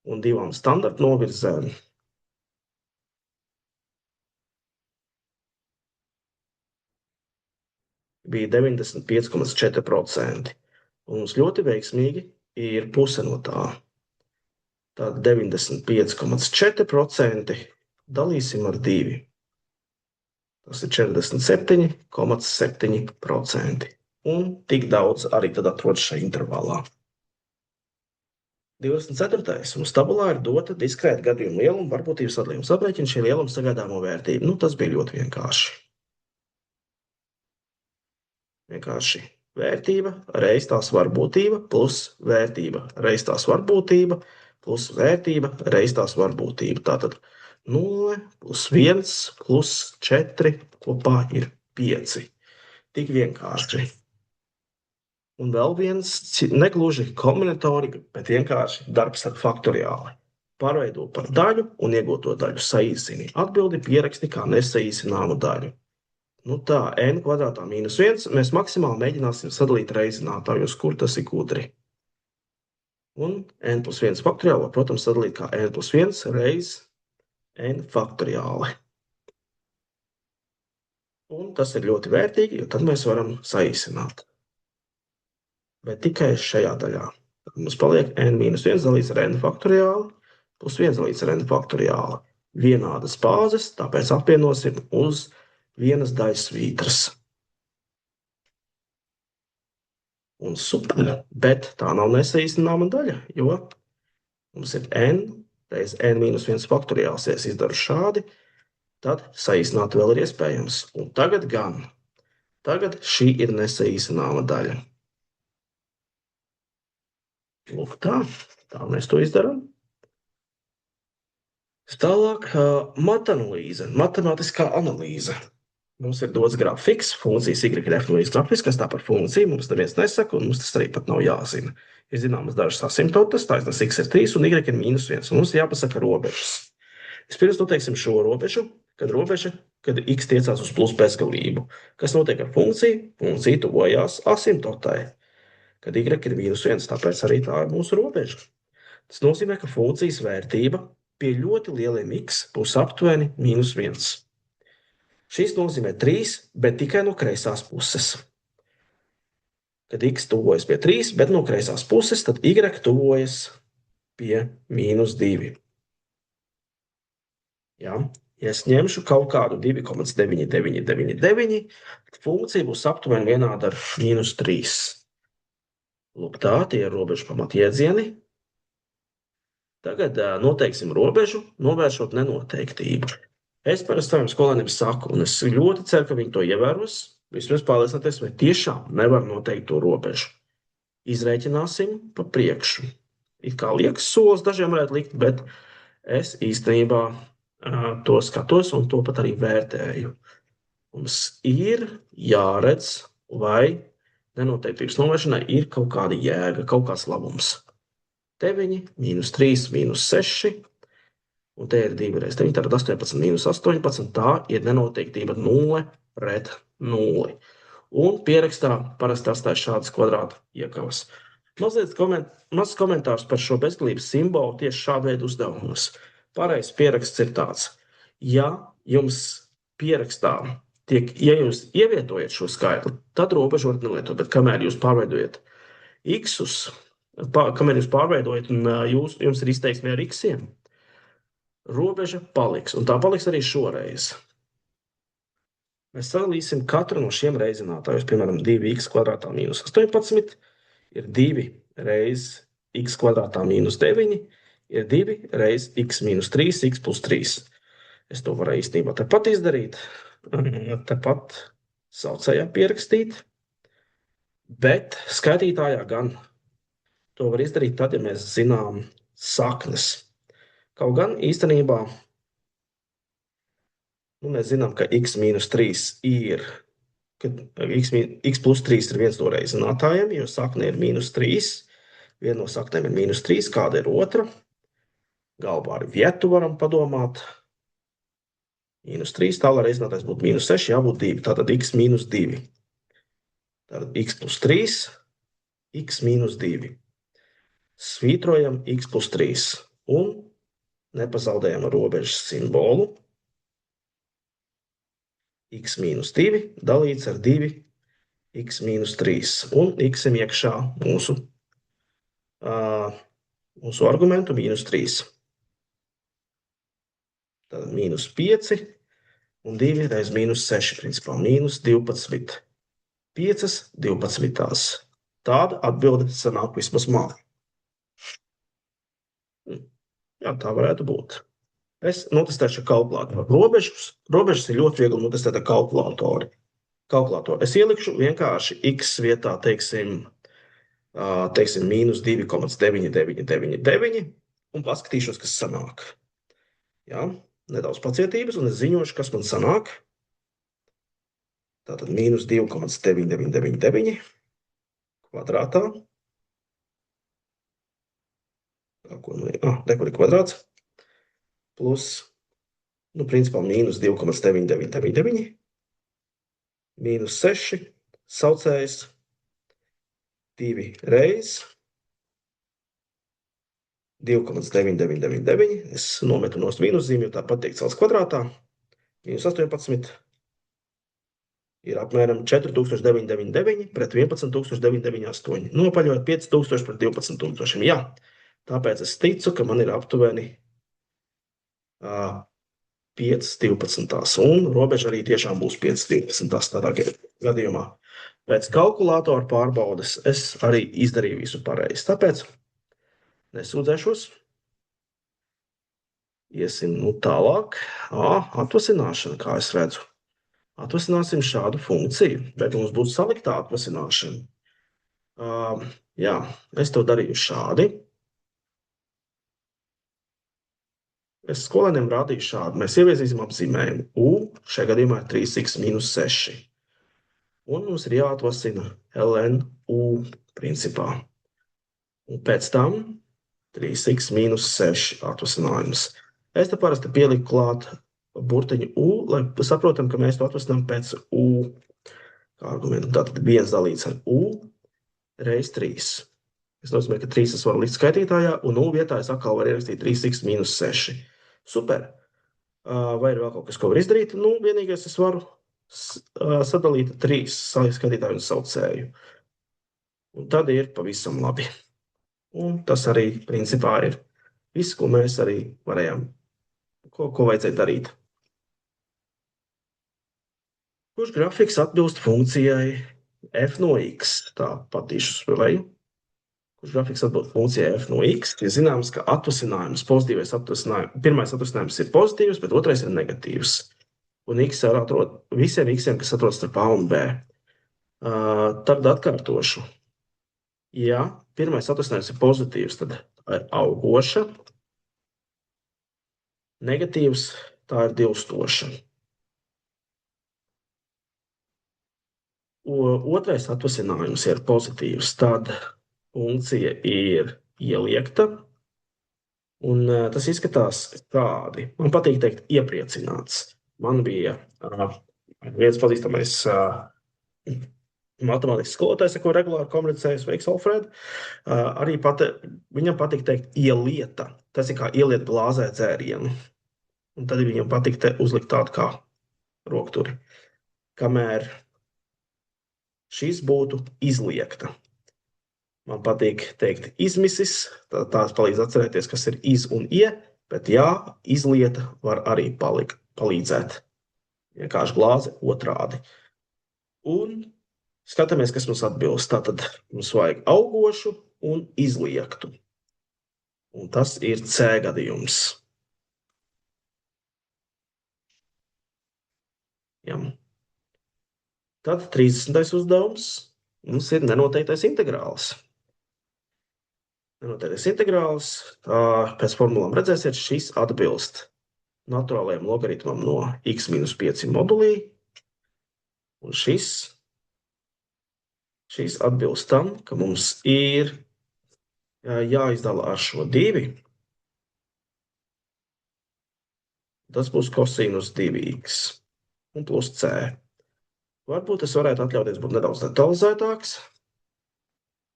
Un divām standarta novirzēm bija 95,4%. Un mums ļoti veiksmīgi ir puse no tā. Tātad 95,4% dalīsim ar 2. Tas ir 47,7%. Un tik daudz arī tad atrodas šajā intervalā. 24. Mums tabulā ir dota diskrēta gadījuma lieluma varbūtības sadalījums. Aprēķina šī lieluma sagaidāmo vērtību. Nu, tas bija ļoti vienkārši. Vienkārši vērtība reiz tās varbūtība plus vērtība reiz tās varbūtība plus vērtība reiz tās varbūtība. Tātad 0 plus 1 plus 4 kopā ir 5. Tik vienkārši. Un vēl viens, negluži kombinatorika, bet vienkārši darbs ar faktoriāli. Pārveido par daļu un iegūto daļu saīsini. Atbildi pieraksti kā nesaīsināmu daļu. Nu tā, n kvadrātā mīnus 1, mēs maksimāli mēģināsim sadalīt reizinātājos, kur tas ir gudri. Un n plus 1 faktoriāli, protams, sadalīt kā n plus 1 reiz n faktoriāli. Un tas ir ļoti vērtīgi, jo tad mēs varam saīsināt. Bet tikai šajā daļā. Tad mums paliek n-1 dalīts ar n faktoriāli plus 1 dalīts ar n faktoriāli. Vienādas bāzes, tāpēc apvienosim uz vienas daļas svītras. Un super, bet tā nav nesaīsināma daļa, jo mums ir n reiz n-1 faktoriāls, ja es izdaru šādi, tad saīsināt vēl ir iespējams. Un tagad gan. Tagad šī ir nesaīsināma daļa. Lūk tā mēs to izdarām. Tālāk matanalīze, matemātiskā analīze. Mums ir dots grafiks, funkcijas y definīcijas grafiks, kas tā par funkciju mums neviens nesaka, un mums tas arī pat nav jāzina. Ir zināmas dažas asimtotas, taisnās x ir 3 un y ir -1, un mums jāpasaka robežas. Vispirms noteiksim šo robežu, kad x tiecās uz plus bezgalību. Kas notiek ar funkciju? Funkcija tuvojās asimtotai. Kad y ir -1, tāpēc arī tā ir mūsu robeža. Tas nozīmē, ka funkcijas vērtība pie ļoti lieliem x būs aptuveni -1. Šis nozīmē 3, bet tikai no kreisās puses. Kad x tuvojas pie 3, bet no kreisās puses, tad y tuvojas pie -2. Ja es ņemšu kaut kādu 2,9999, tad funkcija būs aptuveni vienāda ar -3. Lūk tā, tie ir robežu pamatiedzieni. Tagad noteiksim robežu, novēršot nenoteiktību. Es parasti saviem skolēniem saku, un es ļoti ceru, ka viņi to ievēros. Vismaz pārliecināties, vai tiešām nevar noteikt to robežu. Izrēķināsim pa priekšu. It kā liekas solis dažiem varētu likt, bet es īstenībā to skatos un to pat arī vērtēju. Mums ir jāredz, vai nenoteiktības novēršanai ir kaut kāda jēga, kaut kāds labums. 9, -3, -6, un te ir 2 reiz 9, tad 18, -18, tā ir nenoteiktība 0 pret 0. Un pierakstā parasti atstāj šādas kvadrāta iekavas. Mazs komentārs par šo bezgalības simbolu tieši šāda veida uzdevumos. Pareizs pieraksts ir tāds. Ja jums pierakstā ja jūs ievietojat šo skaitli, tad robežu varat nelietot, bet kamēr jūs pārveidojat x-us, kamēr jūs pārveidojat un jums ir izteiksme ar x-iem, robeža paliks, un tā paliks arī šoreiz. Mēs sadalīsim katru no šiem reizinātājus, piemēram, 2x kvadrātā -18 ir 2 reiz x kvadrātā mīnus 9 ir 2 reiz x mīnus 3, x plus 3. Es to varēju īstenībā tepat izdarīt, tepat saucējā pierakstīt, bet skaitītājā gan to var izdarīt tad, ja mēs zinām saknes. Kaut gan īstenībā mēs zinām, ka x mīnus 3 ir, ka x plus 3 ir viens no reizinātājiem, jo sakne ir mīnus 3. Viena no saknēm ir mīnus 3, kāda ir otra? Galvā ar vietu varam padomāt. Mīnus 3, tālāk reizinātājs būtu mīnus 6, jābūt 2. Tātad x mīnus 2. Tātad x plus 3, x mīnus 2. Svītrojam x plus 3 un nepazaudējam robežas simbolu. X mīnus 2 dalīts ar 2 x mīnus 3 un x iekšā mūsu argumentu mīnus 3. Tātad mīnus 5 un 2 reiz mīnus 6, principā mīnus 12. 5 12. Tāda atbilde sanāk vismaz man. Jā, tā varētu būt. Es notestēšu kalkulātoru. Robežas ir ļoti viegli notestēt ar kalkulātoru. Es ielikšu vienkārši x vietā, teiksim mīnus 2,9999 un paskatīšos, kas sanāk. Jā, nedaudz pacietības, un es ziņošu, kas man sanāk. Tātad mīnus 2,9999 kvadrātā. Kur ir kvadrāts. Plus, principā mīnus 2,9999. Mīnus 6 saucējs 2 reiz 2,9999. Es nometu nost mīnuszīmi, jo tāpat tiek celts kvadrātā. Mīnus 18 ir apmēram 4999 pret 11998. Nopaļojot 5000 pret 12000. Jā, tāpēc es ticu, ka man ir aptuveni 5/12. Un robeža arī tiešām būs 5/12. tādā gadījumā. Pēc kalkulātora pārbaudes es arī izdarīju visu pareizi. Tāpēc nesūdzēšos. Iesim tālāk. Atvasināšana, kā es redzu. Atvasināsim šādu funkciju, bet mums būs saliktā atvasināšana. Jā, es to darīju šādi. Es skolēniem rādīju šādi. Mēs ieviesīsim apzīmējumu. U šajā gadījumā ir 3x mīnus 6. Un mums ir jāatvasina ln U principā. Un pēc tam 3x mīnus 6 atvasinājums. Es te parasti pieliku klāt burtiņu U, lai saprotam, ka mēs to atvasinām pēc U kā argumentu. Tātad 1 dalīts ar U reiz 3. Es nozīmē, ka 3 es varu likt skaitītājā, un 0 vietā es atkal varu ierakstīt 3x mīnus 6. Super. Vai ir vēl kaut kas, ko var izdarīt? Vienīgais es varu sadalīt 3 skaitītāju un saucēju. Un tad ir pavisam labi. Un tas arī, principā, ir viss, ko mēs arī varējām, ko vajadzēja darīt. Kurš grafiks atbilst funkcijai f no x? Tā patīšu uz leju. Kurš grafiks atbilst funkcijai f no x? Ir zināms, ka atvasinājums, pirmais atvasinājums ir pozitīvs, bet otrais ir negatīvs. Un x atrod visiem x-iem, kas atrodas starp a un b. Tad atkārtošu. Ja pirmais atvasinājums ir pozitīvs, tad ir augoša. Negatīvs, tā ir dilstoša. Otrais atvasinājums ir pozitīvs, tad funkcija ir ieliekta. Un tas izskatās kādi. Man patīk teikt iepriecināts. Man bija viens pazīstamais matemātikas skolotājs, ar ko regulāri komunicēju, sveiks, Alfred. Arī viņam patīk teikt ielieta. Tas ir kā ieliet glāzē dzērienu. Un tad viņam patīk uzlikt tādu kā rokturi. Kamēr šis būtu izliekta. Man patīk teikt izmisis, tās palīdz atcerēties, kas ir iz un ie, bet jā, izlieta var arī palīdzēt. Vienkārši glāze otrādi. Un skatāmies, kas mums atbilst. Tātad mums vajag augošu, un izliektu. Un tas ir C gadījums. Jā. Tad 30. uzdevums mums ir nenoteiktais integrāls. Nenoteiktais integrāls, pēc formulām redzēsiet, šis atbilst naturālajam logaritmam no x-5 modulī, un šis atbilst tam, ka mums ir jāizdala ar šo 2. Tas būs kosinus 2x un plus c. Varbūt es varētu atļauties būt nedaudz detalizētāks,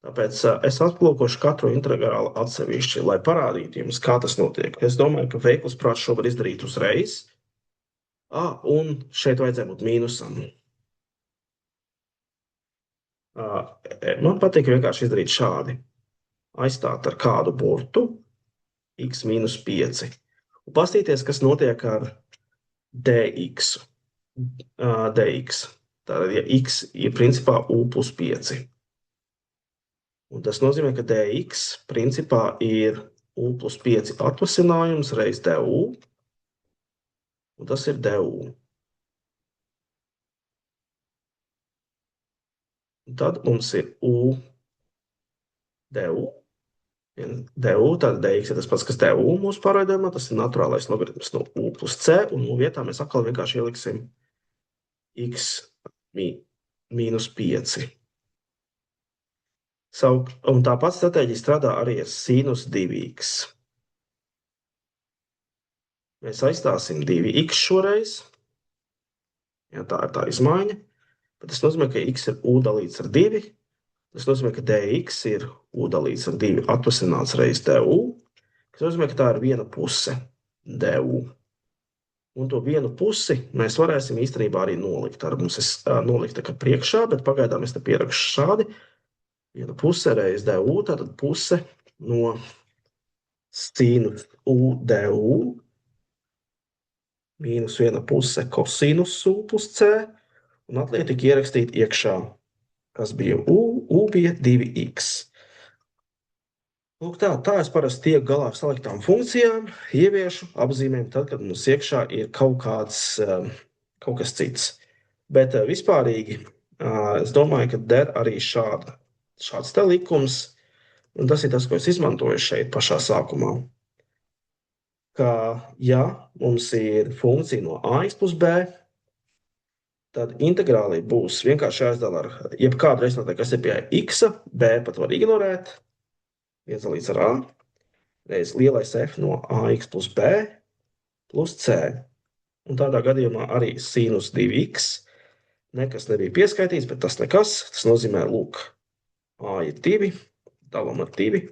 tāpēc es aplūkošu katru integrālu atsevišķi, lai parādītu jums, kā tas notiek. Es domāju, ka veikls prāts šo var izdarīt uzreiz. Un šeit vajadzēja būt mīnusam. Man patīk vienkārši izdarīt šādi. Aizstāt ar kādu burtu x-5. Un pastīties, kas notiek ar dx. Tātad, ja x ir principā u plus 5. Un tas nozīmē, ka dx principā ir u plus 5 atvasinājums reiz du, un tas ir du. Un tad mums ir u du. Du, tātad dx ir tas pats, kas du mūsu pārveidojumā, tas ir naturālais logaritms no u plus c, un no vietā mēs atkal vienkārši ieliksim x mīnus 5. Un tāpat stratēģija strādā arī ar sinus 2x. Mēs aizstāsim 2x šoreiz. Jā, tā ir tā izmaiņa. Bet tas nozīmē, ka x ir u dalīts ar 2. Tas nozīmē, ka dx ir u dalīts ar 2 atvasināts reiz du. Tas nozīmē, ka tā ir viena puse du. Un to vienu pusi mēs varēsim īstenībā arī nolikt. Ar mums es noliktu tā kā priekšā, bet pagaidām es te pierakšu šādi. Viena puse reiz du, tātad puse no sinus u du mīnus viena puse kosinus u plus c, un atliek tik ierakstīt iekšā, kas bija u bija 2x. Lūk tā es parasti tiek galā ar saliktām funkcijām, ieviešu apzīmēm tad, kad mums iekšā ir kaut kas cits. Bet vispārīgi es domāju, ka der arī šāds te likums, un tas ir tas, ko es izmantoju šeit pašā sākumā. Ka, ja mums ir funkcija no ax plus b, tad integrāli būs vienkārši jāizdala ar jebkādu rezultātu, kas ir pie x, b pat var ignorēt, iedalīts ar a, reiz lielais f no ax plus b plus c. Un tādā gadījumā arī sinus 2x, nekas nebija pieskaitīts, bet tas nekas, tas nozīmē, lūk, a ir 2, dalam ar 2.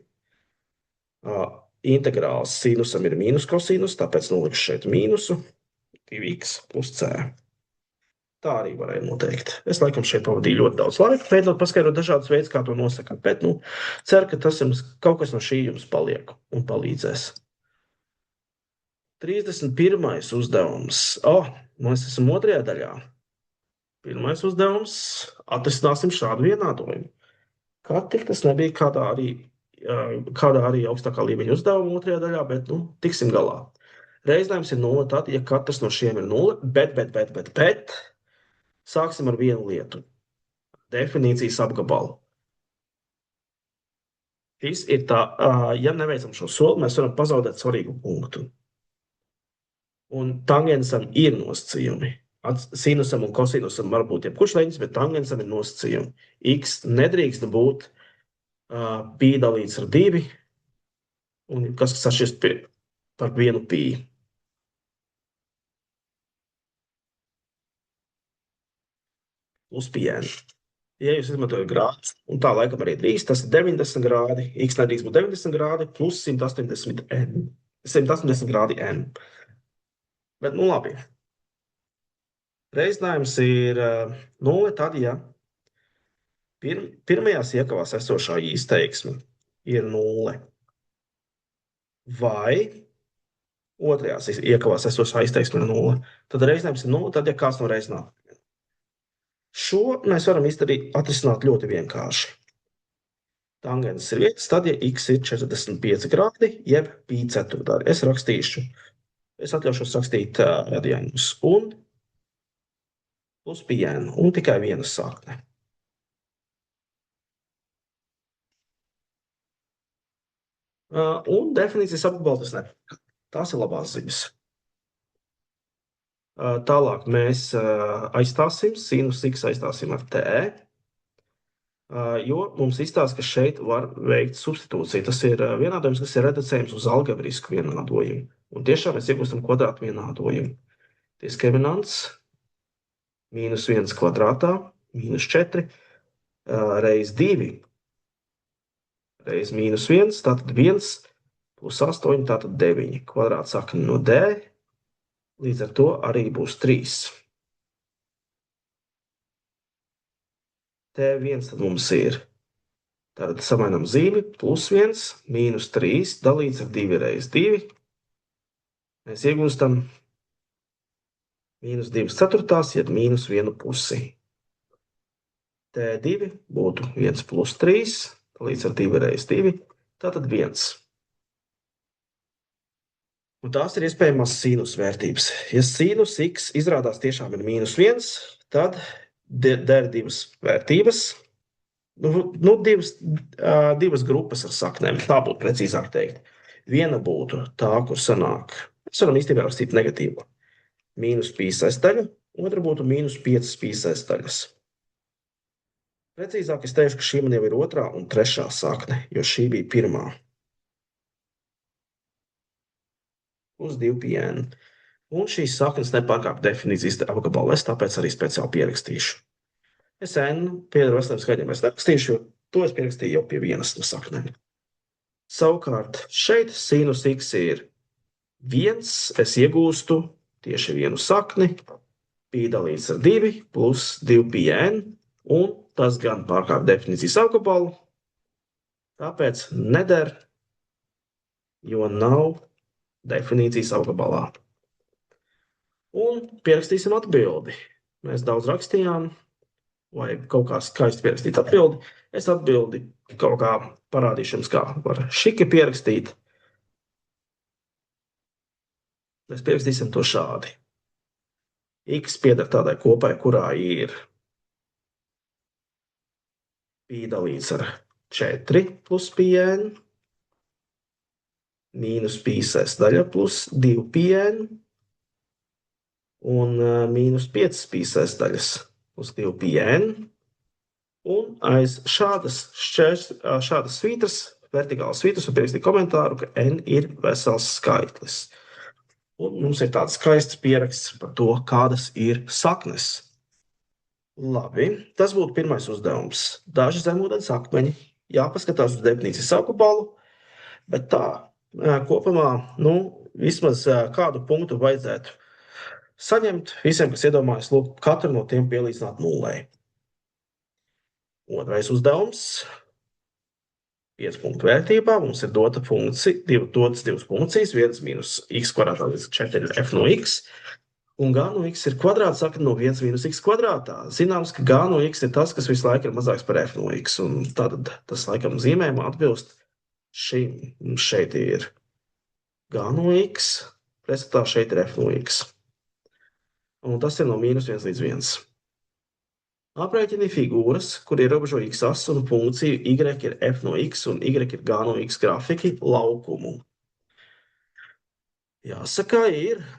Integrāls sinusam ir mīnus kosinus, tāpēc nolikšu šeit mīnusu 2x plus c. Tā arī varēja noteikt. Es laikam šeit pavadīju ļoti daudz laika, mēģinot paskaidrot dažādas veids, kā to nosakāt, bet ceru, ka tas jums kaut kas no šī jums paliek un palīdzēs. 31. uzdevums. Mēs esam otrajā daļā. Pirmais uzdevums. Atrisināsim šādu vienādojumu. Kā tik tas nebija kādā arī augstākā līmeņa uzdevuma otrajā daļā, bet tiksim galā. Reizinājums ir 0 tad, ja katrs no šiem ir 0, bet sāksim ar vienu lietu. Definīcijas apgabalu. Šis ir tā, ja neveicam šo soli, mēs varam pazaudēt svarīgu punktu. Un tangensam ir nosacījumi. Sinusam un kosinusam var būt jebkurš leņķis, bet tangensam ir nosacījumi. X nedrīkst būt pi dalīts ar 2, un kas sašķirst par vienu pi. Plus pn. Ja jūs izmantojat grādus, un tā laikam arī drīkst, tas ir 90 grādi, x nedrīkst būt 90 grādi, plus 180 grādi n. Bet, labi. Reizinājums ir 0 tad, ja pirmajās iekavās esošā izteiksme ir 0, vai otrajās iekavās esošā izteiksme ir 0, tad reizinājums ir 0 tad, ja kāds no reizinājumiem. Šo mēs varam atrisināt ļoti vienkārši. tangens ir 1, tad, ja x ir 45 grādi, jeb pi ceturtdaļa. Es atļaušos rakstīt radianus un plus pi n, un tikai viena sakne. Un definīcijas apgabaltas ne. Tās ir labās ziņas. Tālāk mēs aizstāsim, sinus x aizstāsim ar t, jo mums izstāsta, ka šeit var veikt substitūciju. Tas ir vienādojums, kas ir reducējums uz algebrisku vienādojumu. Un tiešām mēs iegūstam kvadrātu vienādojumu. Diskriminants mīnus 1 kvadrātā, mīnus 4, reiz 2, reiz mīnus 1, tātad 1, plus 8, tātad 9. Kvadrāta sakne no d, līdz ar to arī būs 3. T1 tad mums ir, tātad samainām zīmi, plus 1, mīnus 3, dalīts ar 2 reiz 2. Mēs iegūstam mīnus 2 ceturtās, jeb mīnus 1 pusi. T2 būtu 1 plus 3, dalīts ar 2 reiz 2, tātad 1. Un tās ir iespējamās sinus vērtības. Ja sinus x izrādās tiešām ir mīnus 1, tad der divas vērtības, divas grupas ar saknēm, tā būtu precīzāk teikt. Viena būtu tā, kur sanāk, mēs varam īstenībā rakstīt negatīvu, mīnus pi sestdaļa, otra būtu mīnus 5 pi sestdaļas. Precīzāk es teikšu, ka šī man jau ir otrā un trešā sakne, jo šī bija pirmā. Uz 2 pi n. Un šīs saknes nepārkāp definīcijas apgabalu, es tāpēc arī speciāli pierakstīšu. Es n pie veseliem skaļiem es nerakstīšu, jo to es pierakstīju jau pie vienas no saknēm. Savukārt šeit sinus x ir 1, es iegūstu tieši vienu sakni, pi dalīts ar 2 plus 2 pi n, un tas gan pārkāp definīcijas apgabalu, tāpēc neder, jo nav definīcijas apgabalā. Un pierakstīsim atbildi. Mēs daudz rakstījām, vai kaut kā skaisti pierakstīt atbildi. Es atbildi kaut kā parādīšu jums, kā var šiki pierakstīt. Mēs pierakstīsim to šādi. X pieder tādai kopai, kurā ir pi dalīts ar 4 plus pi n, mīnus pi sestdaļa plus 2 pi n, un mīnus 5 pi sestdaļas plus 2 pi n, un aiz šādas svītras, vertikālas svītras, un pierakstīt komentāru, ka n ir vesels skaitlis. Un mums ir tāds skaists pieraksts par to, kādas ir saknes. Labi, tas būtu pirmais uzdevums. Daži zemūdens akmeņi, jāpaskatās uz definīcijas apgabalu, bet tā, kopumā, vismaz kādu punktu vajadzētu saņemt visiem, kas iedomājas, lūk, katru no tiem pielīdzināt nullei. Otrais uzdevums, 5 punktu vērtībā, mums ir dota funkcija, dotas divas funkcijas, 1 mīnus x kvadrātā līdz 4 f no x, un g no x ir kvadrāta sakne no 1 mīnus x kvadrātā. Zināms, ka g no x ir tas, kas visu laiku ir mazāks par f no x, un tad tas laikam zīmējumā atbilst šim. Šeit ir g no x, pretstatā šeit ir f no x. Un tas ir no mīnus 1 līdz 1. Aprēķini figūras, kur ierobežo x asu un funkciju y ir f no x un y ir g no x grafiki laukumu. Jāsaka,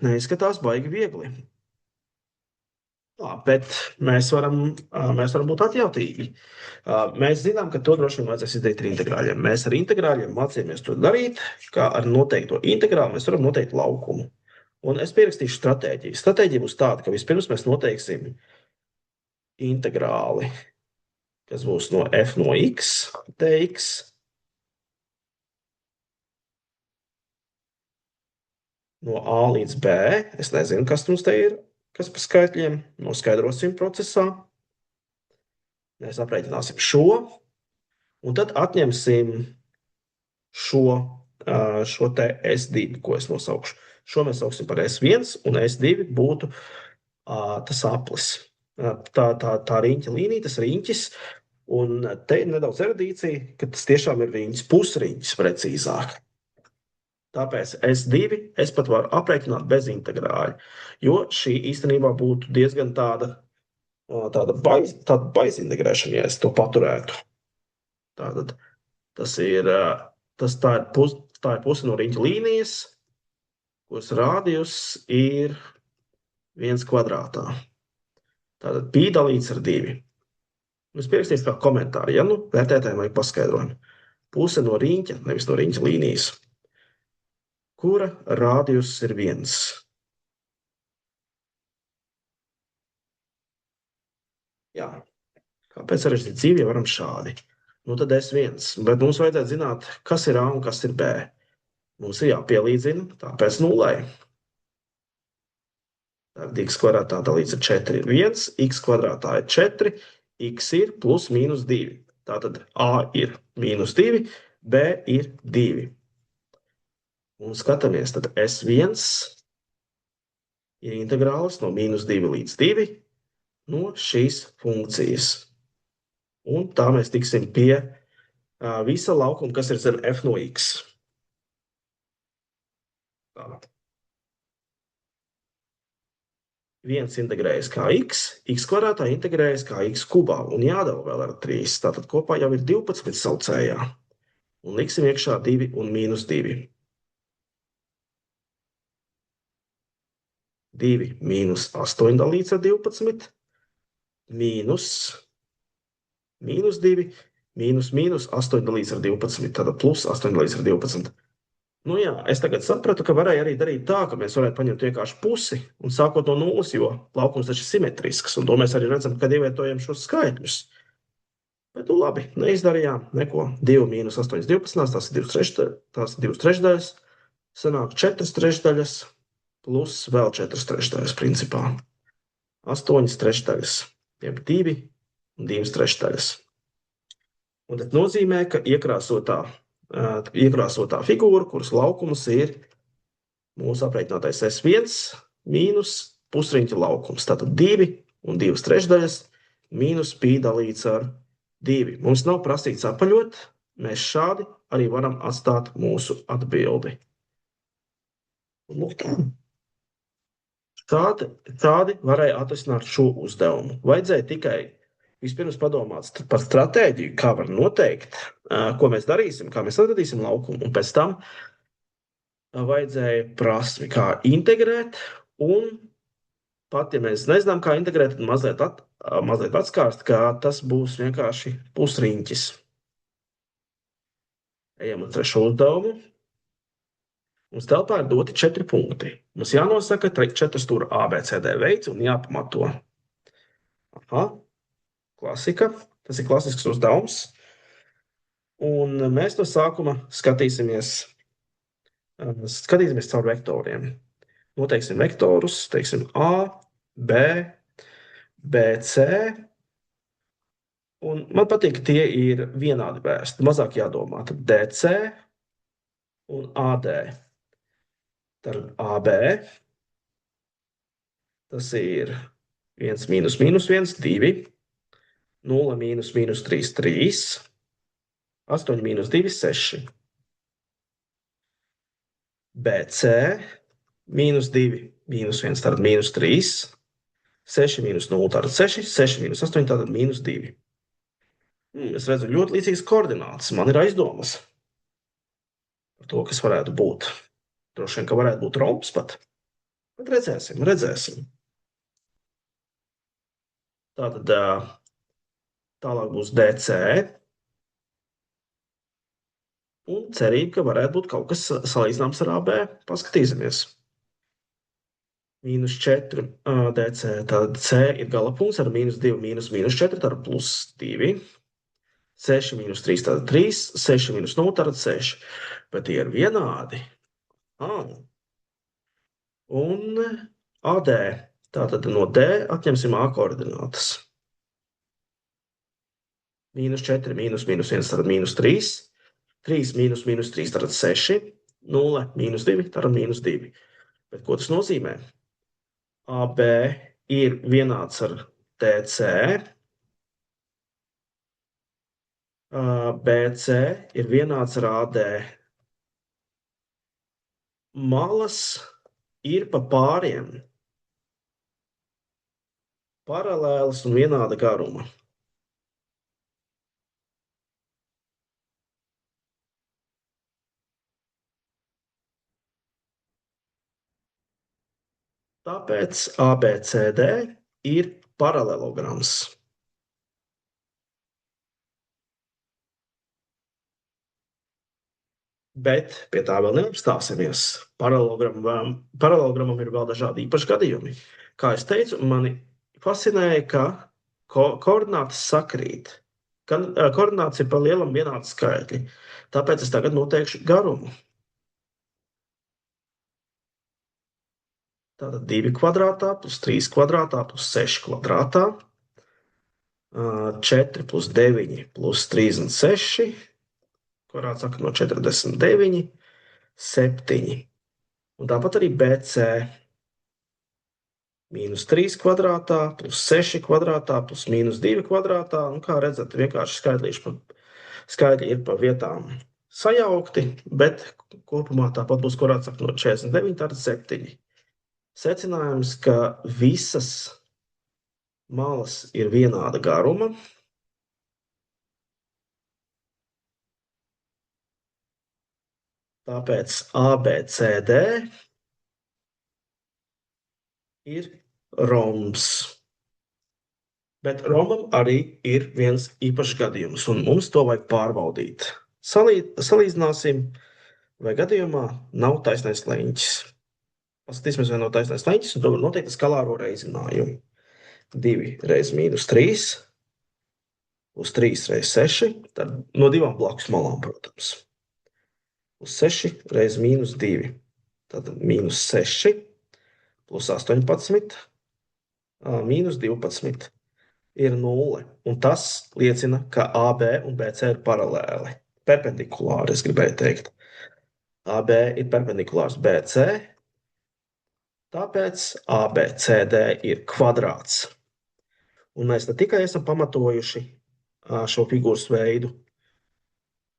neizskatās baigi viegli. Bet mēs varam būt atjautīgi. Mēs zinām, ka to droši vien vajadzēs izdarīt ar integrāļiem. Mēs ar integrāļiem mācījāmies to darīt, kā ar noteikto integrālu mēs varam noteikt laukumu. Un es pierakstīšu stratēģiju. Stratēģija būs tāda, ka vispirms mēs noteiksim integrāli, kas būs no f no x, dx, no a līdz b. Es nezinu, kas mums te ir, kas pa skaitļiem, noskaidrosim procesā. Mēs aprēķināsim šo, un tad atņemsim šo te S2, ko es nosaukšu. Šo mēs sauksim par S1, un S2 būtu tas aplis. Tā riņķa līnija, tas riņķis, Un te ir nedaudz erudīcija, ka tas tiešām ir riņķis, pusriņķis precīzāk. Tāpēc S2 es pat varu aprēķināt bez integrāļa, jo šī īstenībā būtu diezgan tāda baizintegrēšana, ja es to paturētu. Tātad tā ir puse no riņķa līnijas, kuras rādījus ir 1 kvadrātā. Tātad pi dalīts ar 2. Es pierakstīšu kā komentāru, ja vērtētājiem vajag paskaidrojumu. Puse no riņķa, nevis no riņķa līnijas, kura rādījus ir 1. Jā, kāpēc sarežģīt dzīvi, ja varam šādi? Tad S1, bet mums vajadzētu zināt, kas ir A un kas ir B. Mums ir jāpielīdzina, tāpēc nulai. Tātad x kvadrātā dalīts ar 4 ir 1, x kvadrātā ir 4, x ir plus mīnus 2. Tātad A ir mīnus 2, B ir 2. Un skatāmies, tad S1 ir integrāls no mīnus 2 līdz 2 no šīs funkcijas. Un tā mēs tiksim pie visa laukuma, kas ir zem f no x. Tā. 1 integrējas kā x kvadrātā integrējas kā x kubā, un jādala vēl ar 3. Tātad kopā jau ir 12 saucējā. Un liksim iekšā 2 un mīnus 2. 2 mīnus 8 dalīts ar 12, mīnus 2, mīnus 8 dalīts ar 12, tātad plus 8 dalīts ar 12. Jā, es tagad sapratu, ka varēja arī darīt tā, ka mēs varētu paņemt vienkārši pusi un sākot no nulles, jo laukums taču ir simetrisks, un to mēs arī redzam, kad ievietojam šos skaitļus. Bet labi, neizdarījām neko. 2 mīnus 8 12, tās ir 2 trešdaļas, sanāk 4 trešdaļas, plus vēl 4 trešdaļas principā. 8 trešdaļas, jeb 2 un 2 trešdaļas. Un tas nozīmē, ka iekrāsotā figūra, kuras laukums ir mūsu aprēķinātais S1 mīnus pusriņķa laukums. Tātad 2 un 2 trešdaļas mīnus pi dalīts ar 2. Mums nav prasīts apaļot, mēs šādi arī varam atstāt mūsu atbildi. Tādi varēja atrisināt šo uzdevumu. Vajadzēja tikai vispirms padomāt par stratēģiju, kā var noteikt, ko mēs darīsim, kā mēs atradīsim laukumu, un pēc tam vajadzēja prasmi, kā integrēt, un pat, ja mēs nezinām, kā integrēt, tad mazliet atskārst, ka tas būs vienkārši pusriņķis. Ejam uz trešo uzdevumu. Mums telpā ir doti 4 punkti. Mums jānosaka 4 stūra ABCD veids un jāpamato. Klasika. Tas ir klasisks uzdevums. Un mēs no sākuma skatīsimies caur vektoriem. Noteiksim vektorus, teiksim A, B, BC. Un man patīk, ka tie ir vienādi vērsti. Mazāk jādomā. Tad DC un AD. Tad AB. Tas ir 1 mīnus mīnus 1, 2. 0 mīnus mīnus 3, 3. 8 mīnus 2, 6. BC mīnus 2, mīnus 1, tātad mīnus 3. 6 mīnus 0, tātad 6. 6 mīnus 8, tātad mīnus 2. Es redzu ļoti līdzīgas koordinātas. Man ir aizdomas par to, kas varētu būt. Droši vien, ka varētu būt rombs pat. Bet redzēsim. Tātad tālāk būs DC. Un cerība, ka varētu būt kaut kas salīdzināms ar AB. Paskatīsimies. Mīnus 4 DC. Tātad C ir galapunkts ar mīnus 2, mīnus 4, tātad plus 2. 6 mīnus 3, tātad 3. 6 mīnus 0, tātad 6. Bet tie ir vienādi. Un AD. Tātad no D atņemsim A koordinātas. Mīnus 4, mīnus 1, tātad mīnus 3. 3 mīnus mīnus 3, tātad 6. 0, mīnus 2, tātad mīnus 2. Bet ko tas nozīmē? AB ir vienāds ar DC. BC ir vienāds ar AD. Malas ir pa pāriem paralēlas un vienāda garuma. Tāpēc ABCD ir paralelograms. Bet pie tā vēl neapstāsimies. Paralelogramam ir vēl dažādi īpaši gadījumi. Kā es teicu, mani fascinēja, ka koordinātas sakrīt. Koordināts ir pa lielam vienādi skaitļi. Tāpēc es tagad noteikšu garumu. Tātad 2 kvadrātā plus 3 kvadrātā plus 6 kvadrātā. 4 plus 9 plus 36, kvadrāts saka no 49, 7. Un tāpat arī BC mīnus 3 kvadrātā plus 6 kvadrātā plus mīnus 2 kvadrātā. Un kā redzat, vienkārši skaitļi ir pa vietām sajaukti, bet kopumā tāpat būs kvadrāts saka no 49, tātad 7. Secinājums, ka visas malas ir vienāda garuma. Tāpēc ABCD ir rombs. Bet rombam arī ir viens īpašs gadījums, un mums to vajag pārbaudīt. Salīdzināsim, vai gadījumā nav taisnais leņķis. Paskatīsimies, vai nav taisnais leņķis, un to var noteikt skalāro reizinājumu. 2 reiz mīnus 3 plus 3 reiz 6, tad no divām blakus malām, protams. Plus 6 reiz mīnus 2, tad mīnus 6 plus 18 mīnus 12 ir 0. Un tas liecina, ka AB un BC ir paralēli. Perpendikulāri, es gribēju teikt. AB ir perpendikulārs BC, tāpēc ABCD ir kvadrāts. Un mēs ne tikai esam pamatojuši šo figūras veidu,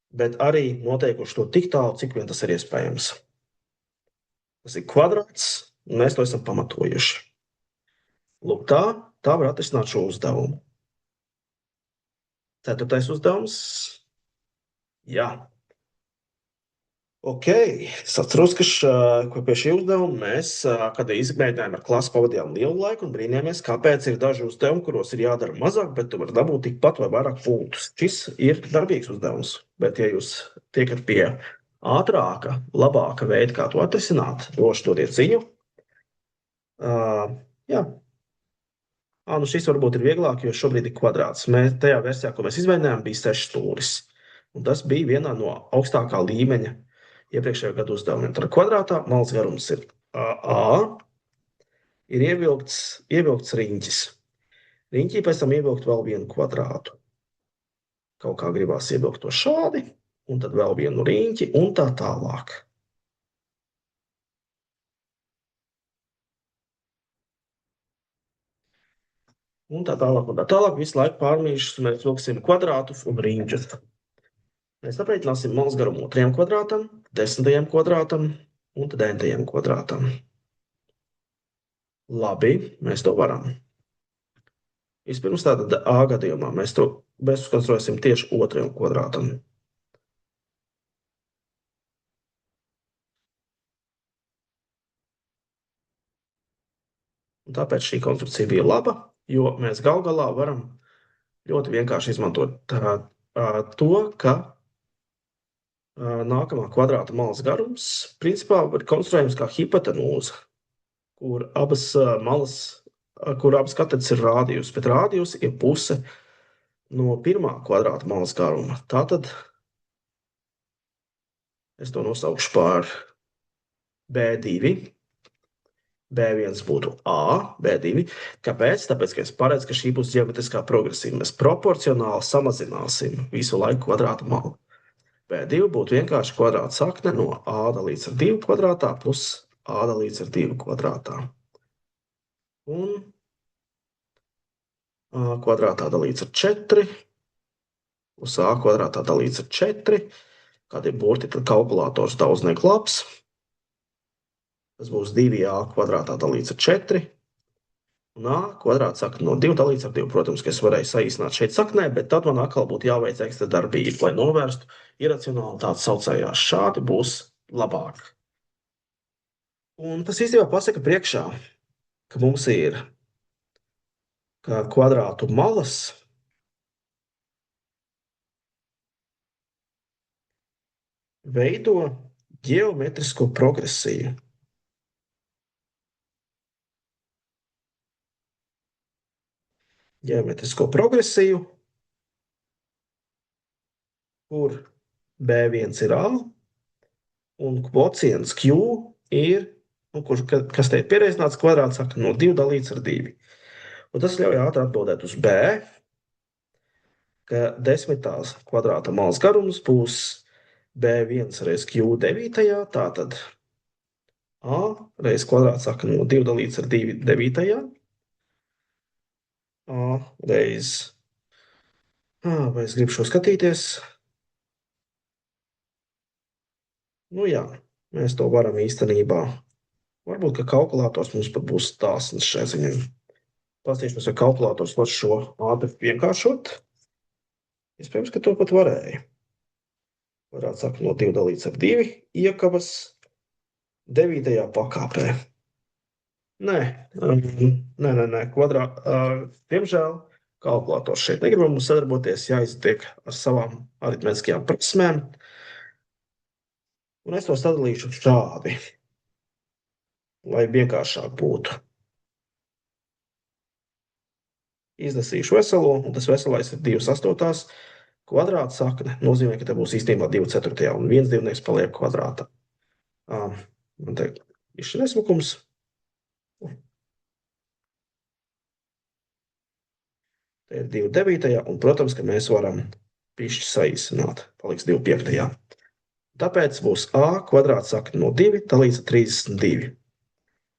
bet arī noteikuši to tik tālu, cik vien tas ir iespējams. Tas ir kvadrāts, un mēs to esam pamatojuši. Lūk, tā var atrisināt šo uzdevumu. 4. uzdevums. Jā. Ok, es atceros, ka pie šī uzdevuma mēs, kad izmēģinājām ar klasi, pavadījām lielu laiku un brīnījāmies, kāpēc ir daži uzdevumi, kuros ir jādara mazāk, bet tu vari dabūt tikpat vai vairāk punktus. Šis ir darbīgs uzdevums, bet ja jūs tiekat pie ātrāka, labāka veida, kā to atrisināt, droši dodiet ziņu. Jā. Nu šis varbūt ir vieglāk, jo šobrīd ir kvadrāts. Tajā versijā, ko mēs izmēģinājām, bija 6 stūris. Un tas bija vienā no augstākā līmeņa iepriekšējā gada uzdevumiem. Tad kvadrātā malas garums ir A, ir ievilkts riņķis. Riņķī pēc tam ievilkt vēl vienu kvadrātu. Kaut kā gribās ievilkt to šādi, un tad vēl vienu riņķi, un tā tālāk. Un tā tālāk, un tā tālāk. Visu laiku pārmīšus mēs vilksim kvadrātus un riņķus. Mēs aprēķināsim malas garumu 2. kvadrātam, 10. kvadrātam un tad 9. kvadrātam. Labi, mēs to varam. Vispirms tātad A gadījumā mēs to uzkonstruēsim tieši 2. kvadrātam. Un tāpēc šī konstrukcija bija laba, jo mēs gal galā varam ļoti vienkārši izmantot to, ka nākamā kvadrāta malas garums principā ir konstruējams kā hipotenūza, kur abas katetes ir rādijus, bet rādijus ir puse no 1. kvadrāta malas garuma. Tātad es to nosaukšu par B2. B1 būtu A, B2. Kāpēc? Tāpēc, ka es paredzu, ka šī būs ģeometriskā progresīva. Mēs proporcionāli samazināsim visu laiku kvadrāta malu. B2 būtu vienkārši kvadrāta sakne no A dalīts ar 2 kvadrātā plus A dalīts ar 2 kvadrātā. Un kvadrātā dalīts ar 4 Uz a kvadrātā dalīts ar 4. Kādi burti, tad kalkulators daudz neklāps. Tas būs 2a kvadrātā dalīts ar 4. Un a kvadrāts sakne no 2 dalīts ar 2. Protams, ka es varēju saīsināt šeit saknē, bet tad man atkal būtu jāveic ekstra darbība, lai novērstu iracionalitātes saucējās. Šādi būs labāk. Un tas īstenībā pasaka priekšā, ka mums ir ka kvadrātu malas veido ģeometrisko progresiju. Ģeometrisko progresiju, kur B1 ir A un kvocients Q ir, kas te ir pierēzināts kvadrāts sakne no 2 dalīts ar 2. Un tas ļauj ātri atbildēt uz B, ka 10. kvadrāta malas garums būs B1 reiz Q 9. Tātad A reiz kvadrāts sakne no 2 dalīts ar 2 9. A reiz... Vai es gribu šo skatīties? Nu jā, mēs to varam īstenībā. Varbūt, ka kalkulators mums pat būs dāsns šai ziņai. Pastīšos, vai kalkulators var šo ātri vienkāršot. Iespējams, ka to pat varēja. Kvadrāts sakne no 2 dalīts ar 2 iekavas 9. pakāpē. Nē, diemžēl kalkulators šeit negrib mums sadarboties, jāiztiek ar savām aritmētiskajām prasmēm. Un es to sadalīšu šādi, lai vienkāršāk būtu. Izlasīšu veselo, un tas veselais ir 2/8. Kvadrāta sakne nozīmē, ka te būs īstenībā 2/4, un viens divnieks paliek kvadrātā. Man te ir nesmukums. Te ir 2/9, un, protams, ka mēs varam pišķi saīsināt. Paliks 2/5. Tāpēc būs a kvadrāts sakne no 2 dalīts ar 32.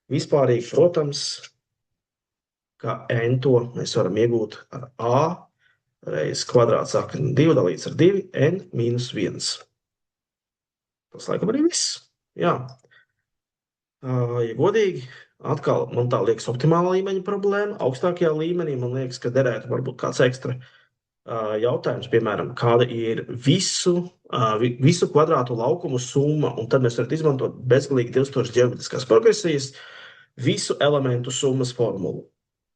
Vispārīgi, protams, ka n to mēs varam iegūt ar a reiz kvadrāts sakne no 2 dalīts ar 2 n mīnus 1. Tas laikam arī viss. Jā. Ja godīgi, atkal man tā liekas optimāla līmeņa problēma. Augstākajā līmenī man liekas, ka derētu varbūt kāds ekstra jautājums, piemēram, kāda ir visu kvadrātu laukumu summa, un tad mēs varam izmantot bezgalīgi 2000 ģeometriskās progresijas visu elementu summas formulu.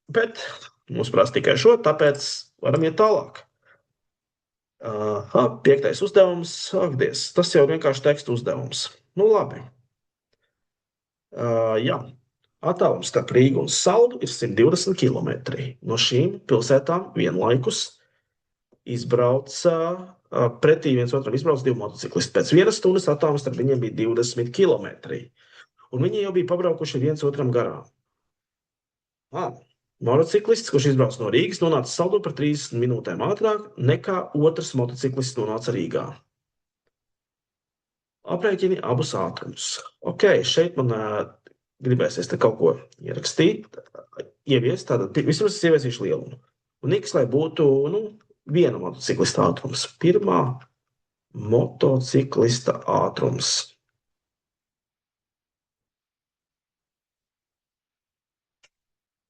Bet mums prasa tikai šo, tāpēc varam iet tālāk. 5. uzdevums, akdies, tas jau vienkārši teksta uzdevums. Nu labi. Jā, attālums starp Rīgu un Saldu ir 120 km. No šīm pilsētām vienlaikus pretī viens otram izbrauc 2 motociklisti. Pēc 1 stundas attālums starp viņiem bija 20 km. Un viņi jau bija pabraukuši viens otram garām. Motociklists, kurš izbrauc no Rīgas, nonāca Saldu par 30 minūtēm ātrāk nekā otrs motociklists nonāca Rīgā. Aprēķini abus ātrumus. Ok, šeit man gribēsies te kaut ko ierakstīt, ieviest, tātad vispirms es ieviesīšu lielumu. Un x, lai būtu, viena motociklista ātrums. Pirmā motociklista ātrums.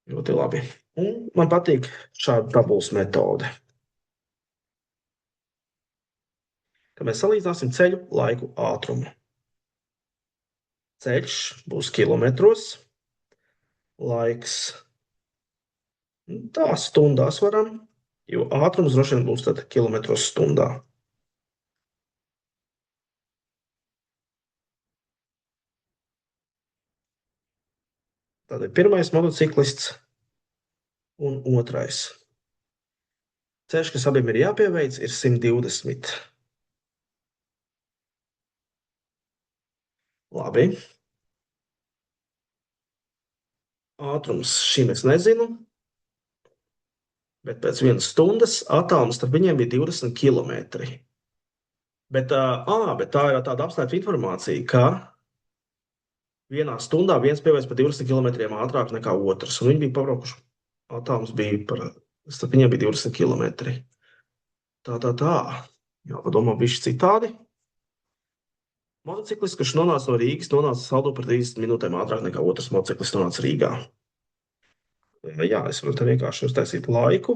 Ļoti labi. Un man patīk šāda tabulas metode. Ka mēs salīdzināsim ceļu, laiku, ātrumu. Ceļš būs kilometros, laiks tā stundās varam, jo ātrums droši vien būs tad kilometros stundā. Tad ir pirmais motociklists un otrais. Ceļš, kas abiem ir jāpieveic, ir 120. Labi. Ātrums šim es nezinu, bet pēc 1 stundas attālums starp viņiem bija 20 km. Bet tā ir tāda apslēpta informācija, ka vienā stundā viens pieveic pa 20 km ātrāk nekā otrs, un viņi bija pabraukuši, attālums bija starp viņiem bija 20 km. Tā. Jāpadomā bišķi citādi. Motociklis, kurš nonāca no Rīgas, nonāca Saldū par 30 minūtēm ātrāk nekā otrs motociklis nonāca Rīgā. Jā, es varu te vienkārši uztaisīt laiku.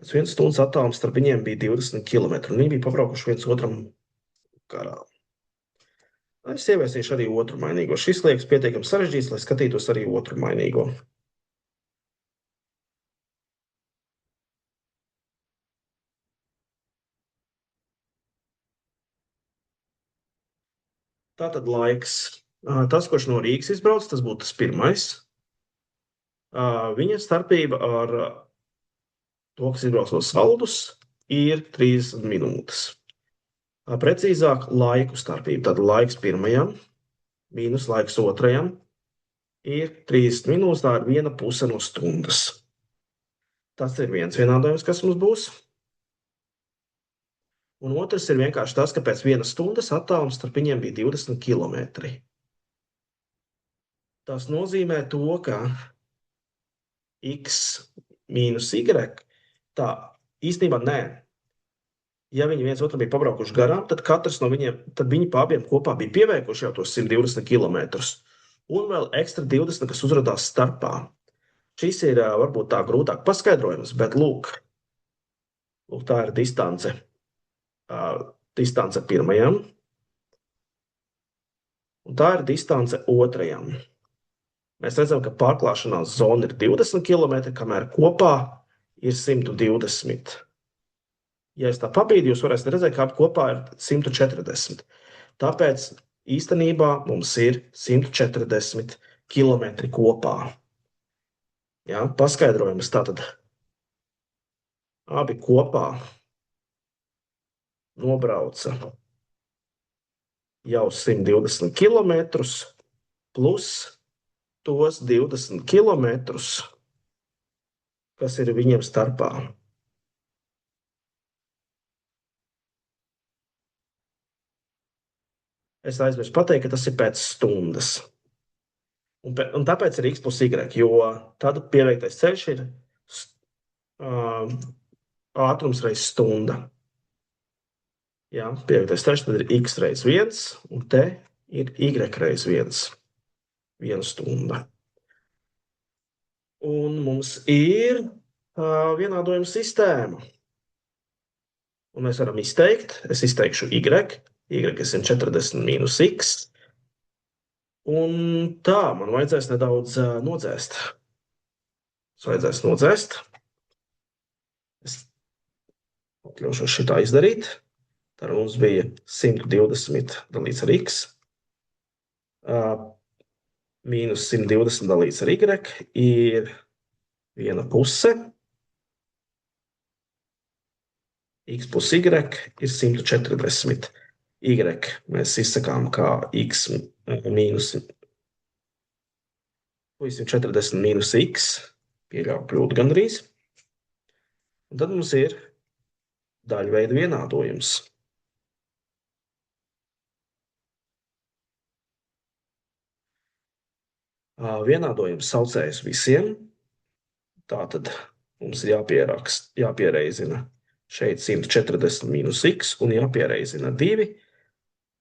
Pēc 1 stundas attālums starp viņiem bija 20 km, un viņi bija pabraukuši viens otram garām. Es ieviesīšu arī otru mainīgo. Šis liekas pietiekami sarežģīts, lai skatītos arī otru mainīgo. Tātad laiks. Tas, kurš no Rīgas izbrauc, tas būtu tas pirmais. Viņa starpība ar to, kas izbrauc no Saldus, ir 30 minūtes. Precīzāk, laiku starpība. Tad laiks pirmajam mīnus laiks otrajam ir 30 minūtes, tā ir 1/2 no stundas. Tas ir viens vienādojums, kas mums būs. Un otrs ir vienkārši tas, ka pēc 1 stundas attālums starp viņiem bija 20 km. Tas nozīmē to, ka x mīnus y, tā īstenībā nē. Ja viņi viens otru bija pabraukuši garām, tad katrs no viņiem, tad viņi pa abiem kopā bija pieveikuši jau tos 120 km. Un vēl ekstra 20, kas uzradās starpā. Šis ir varbūt tā grūtāk paskaidrojums, bet lūk, tā ir distance. Distance pirmajam. Un tā ir distance otrajam. Mēs redzam, ka pārklāšanās zona ir 20 km, kamēr kopā ir 120. Ja es tā pabīdu, jūs varēsiet redzēt, ka kopā ir 140. Tāpēc īstenībā mums ir 140 km kopā. Ja, paskaidrojums tātad. Abi kopā nobrauca jau 120 km plus tos 20 km, kas ir viņiem starpā. Es aizmirsu pateikt, ka tas ir pēc stundas. Un tāpēc ir x plus y, jo tad pieveiktais ceļš ir ātrums reiz stunda. Jā, pieveiktais ceļš tad ir x reiz 1, un te ir y reiz 1. 1 stunda. Un mums ir vienādojuma sistēma. Un mēs varam izteikt, es izteikšu y ir 140 mīnus x. Un tā, man vajadzēs nedaudz nodzēst. Es vajadzēs nodzēst. Es atļaušos šitā izdarīt. Tad mums bija 120 dalīts ar x. Mīnus 120 dalīts ar y ir 1/2. X plus y ir 140. Y mēs izsakām kā x mīnus 140 mīnus x. Pieļauju kļūdu gandrīz. Un tad mums ir daļveida vienādojums. Vienādojums saucējs visiem. Tātad mums ir jāpiereizina šeit 140 mīnus x un jāpiereizina 2,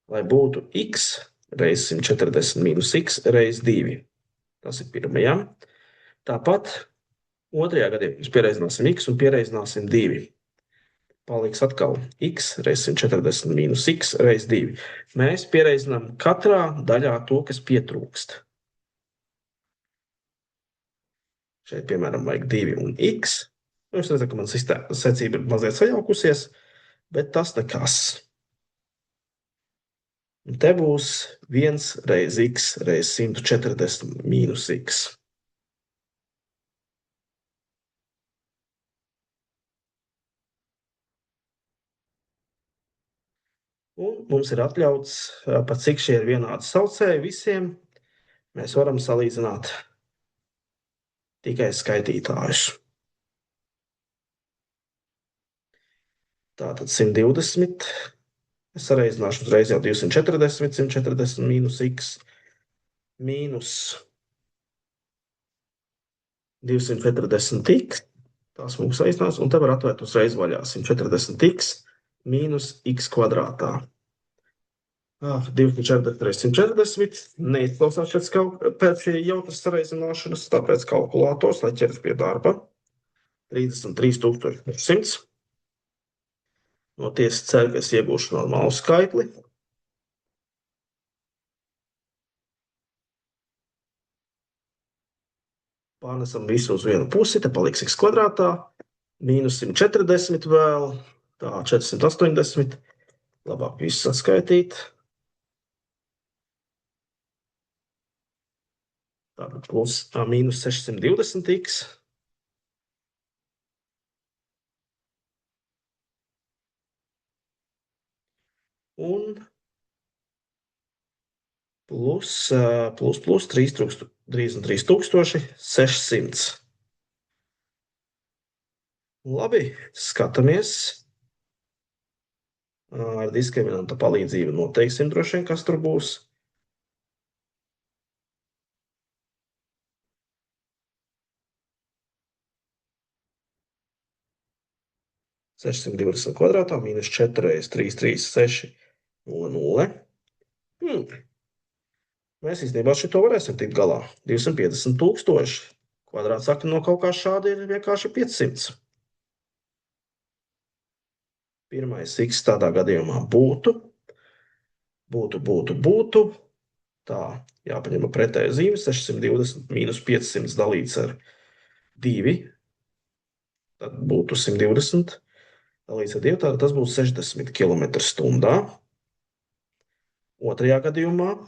lai būtu x reiz 140 mīnus x reiz 2. Tas ir pirmajam. Tāpat otrajā gadījumā mēs piereizināsim x un piereizināsim 2. Paliks atkal x reiz 140 mīnus x reiz 2. Mēs piereizinām katrā daļā to, kas pietrūkst. Šeit, piemēram, vajag 2 un x. Jūs redzat, ka man secība ir mazliet sajaukusies, bet tas nekas. Un te būs 1 reiz x reiz 140 mīnus x. Un mums ir atļauts, pat cik šie ir vienādi saucēji visiem, mēs varam salīdzināt tikai skaitītājus. Tātad 120, es sareizināšu uzreiz jau 240, 140 mīnus x, mīnus 240x, Tās mums saistās, un te var atvērt uzreiz vaļā 140x mīnus x kvadrātā. 240 reizes 140 neizklausās pēc šī jautras sareizināšanas, tāpēc kalkulators, lai ķeras pie darba. 33,100. No tiesas ceru, ka es iegūšu normālu skaitli. Pārnesam visu uz vienu pusi, te paliks x kvadrātā, mīnus 140 vēl, tā 480, labāk visu saskaitīt. Tātad plus mīnus 620x. Un plus 33,600. Labi, skatāmies. Ar diskriminanta palīdzību noteiksim droši vien, kas tur būs. Sešsimt divdesmit kvadrātā mīnus 4 reizes 3, 3, 6, 0, 0. Mēs īstenībā šito varēsim tikt galā. 250,000. Kvadrātsakti no kaut kā šādi ir vienkārši 500. Pirmais x tādā gadījumā būtu. Tā, jāpaņem pretēja zīme. 620 mīnus 500 dalīts ar 2. Tad būtu 120 dalīts ar 2. Tātad tas būtu 60 km/h. Otrajā gadījumā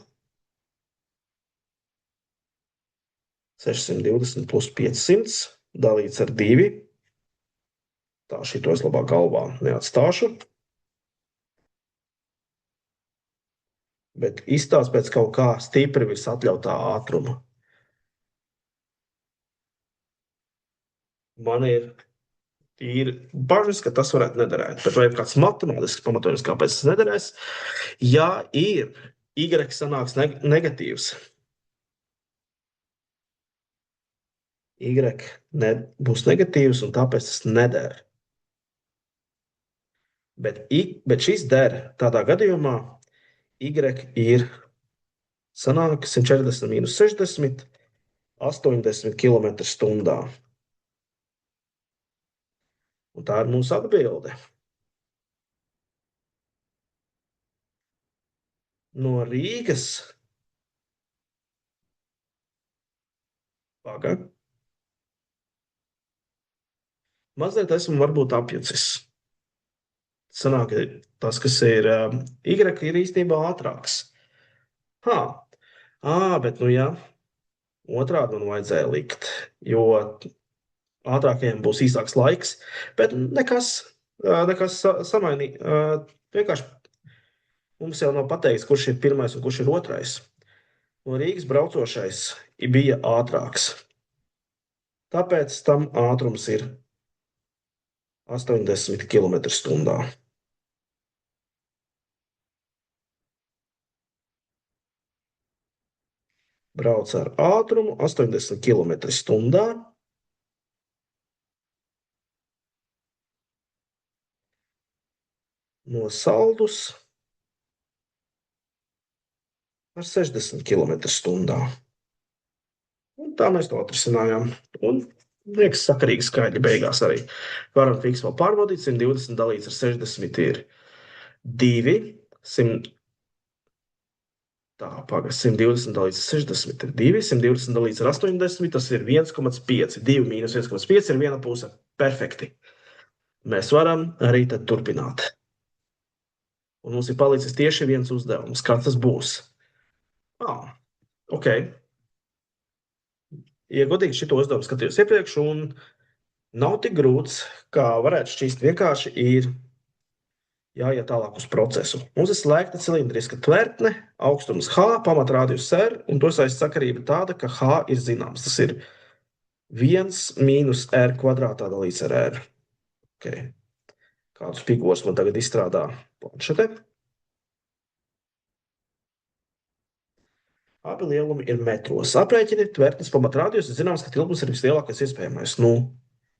620 plus 500 dalīts ar 2. Tā, šito es labāk galvā neatstāšu. Bet izstāst pēc kaut kā stipri visatļautā ātruma. Man ir bažas, ka tas varētu nederēt. Bet vai ir kāds matemātisks pamatojums, kāpēc tas nederēs? Ja ir y sanāks negatīvs, y būs negatīvs un tāpēc tas neder. Bet šis der tādā gadījumā y ir sanāk 140 mīnus 60, 80 km/h. Un tā ir mūsu atbilde. No Rīgas mazliet esmu varbūt apjucis. Sanāk, tas, kas ir y, ir īstenībā ātrāks. Bet nu jā, otrādi man vajadzēja likt, jo ātrākajiem būs īsāks laiks, bet nekas samainīt. Vienkārši mums jau nav pateikts, kurš ir pirmais un kurš ir otrais. No Rīgas braucošais bija ātrāks. Tāpēc tam ātrums ir 80 km/h. Brauc ar ātrumu 80 km/h. No Saldus ar 60 km/h. Un tā mēs to atrisinājām. Un liekas sakarīgi skaidri beigās arī. Varam fiks vēl pārbaudīt. 120 dalīts ar 60 ir 2. 120 dalīts ar 60 ir 2. 120 dalīts ar 80, tas ir 1,5. 2 mīnus 1,5 ir viena puse. Perfekti. Mēs varam arī tad turpināt. Un mums ir palicis tieši viens uzdevums. Kāds tas būs? Ok. Ja godīgi šito uzdevumu skatījos iepriekš, un nav tik grūts, kā varētu šķist. Vienkārši ir jāiet tālāk uz procesu. Mums ir slēgta cilindriska tvertne, augstums H, pamatrādius R, un to saist sakarība tāda, ka H ir zināms. Tas ir 1 mīnus R kvadrātā dalīts ar R. Okay. Kādus figūrus man tagad izstrādā planšetē. Abi lielumi ir metros. Aprēķini tvertnes pamatrādījus, zināms, ka tilpums ir vislielākais iespējamais.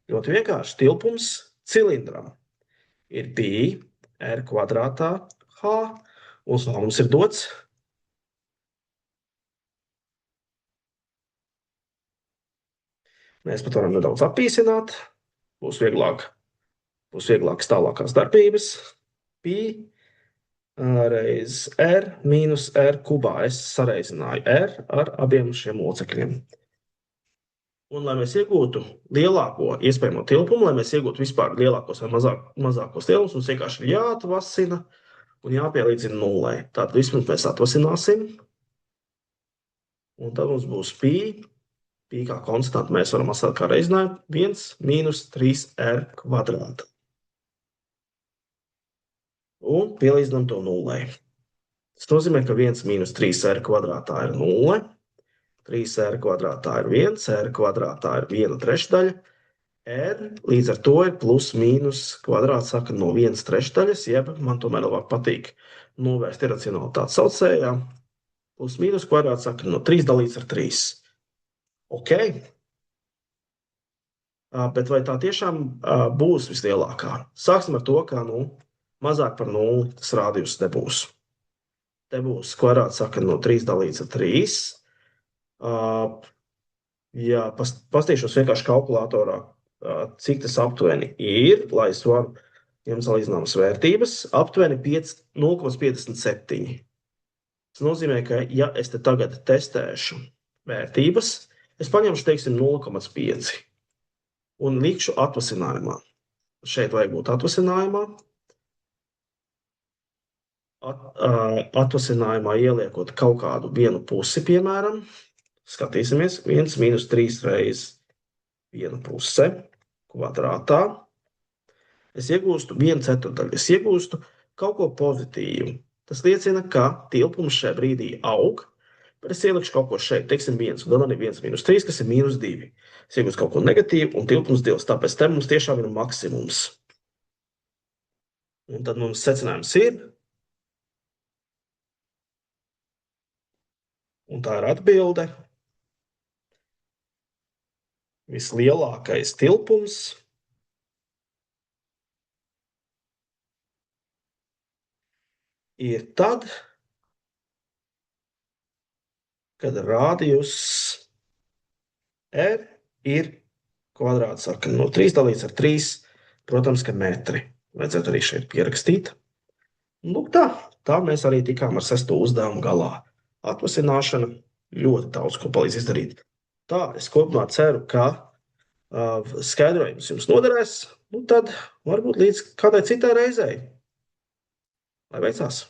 Ļoti vienkārši. Tilpums cilindram ir pi r kvadrātā h. Un mums ir dots. Mēs pat varam nedaudz apīsināt. Būs vieglākas tālākās darbības. Pi reiz r mīnus r kubā. Es sareizināju r ar abiem šiem locekļiem. Un, lai mēs iegūtu lielāko iespējamo tilpumu, lai mēs iegūtu vispār lielākos vai mazākos lielumus, mums vienkārši ir jāatvasina un jāpielīdzina nullē. Tātad vispirms mēs atvasināsim. Un tad mums būs pi. Pi kā konstanta mēs varam atstāt kā reizinājumu 1 mīnus 3r kvadrāta. Un pielīdzinām to nullē. Tas nozīmē, ka 1 mīnus 3r kvadrātā ir 0. 3r kvadrātā ir 1, r kvadrātā ir 1/3. R līdz ar to ir plus mīnus kvadrāts saka no 1/3, jeb man tomēr labāk patīk novērst iracionalitāti saucējā. Plus mīnus kvadrāts saka no 3 dalīts ar 3. Ok. Bet vai tā tiešām būs vislielākā? Sāksim ar to, ka mazāk par 0 tas rādījus nebūs. Te būs kvadrāts saka no 3 dalīts ar 3. Jā, pastīšos vienkārši kalkulatorā, cik tas aptuveni ir, lai es varu ņemt salīdzināmas vērtības. Aptuveni 0,57. Tas nozīmē, ka ja es te tagad testēšu vērtības, es paņemšu, teiksim, 0,5 un likšu atvasinājumā. Šeit vajag būt atvasinājumā. Atvasinājumā ieliekot kaut kādu vienu pusi, piemēram. Skatīsimies, 1 mīnus 3 reiz viena puse kvadrātā. Es iegūstu 1/4. Es iegūstu kaut ko pozitīvu. Tas liecina, ka tilpums šajā brīdī aug, bet es ielikšu kaut ko šeit, teiksim 1, un tad man ir 1 mīnus 3, kas ir mīnus 2. Es iegūstu kaut ko negatīvu, un tilpums 2, tāpēc te mums tiešām ir maksimums. Un tad mums secinājums ir, un tā ir atbilde, vislielākais tilpums ir tad, kad rādījus r ir kvadrāts saka no 3 dalīts ar 3, protams, ka metri. Vajadzētu arī šeit pierakstīt. Tā mēs arī tikām ar 6. uzdevumu galā. Atvasināšana ļoti daudz ko palīdz izdarīt. Tā, es kopumā ceru, ka skaidrojums jums noderēs, tad varbūt līdz kādai citai reizei. Lai veicās!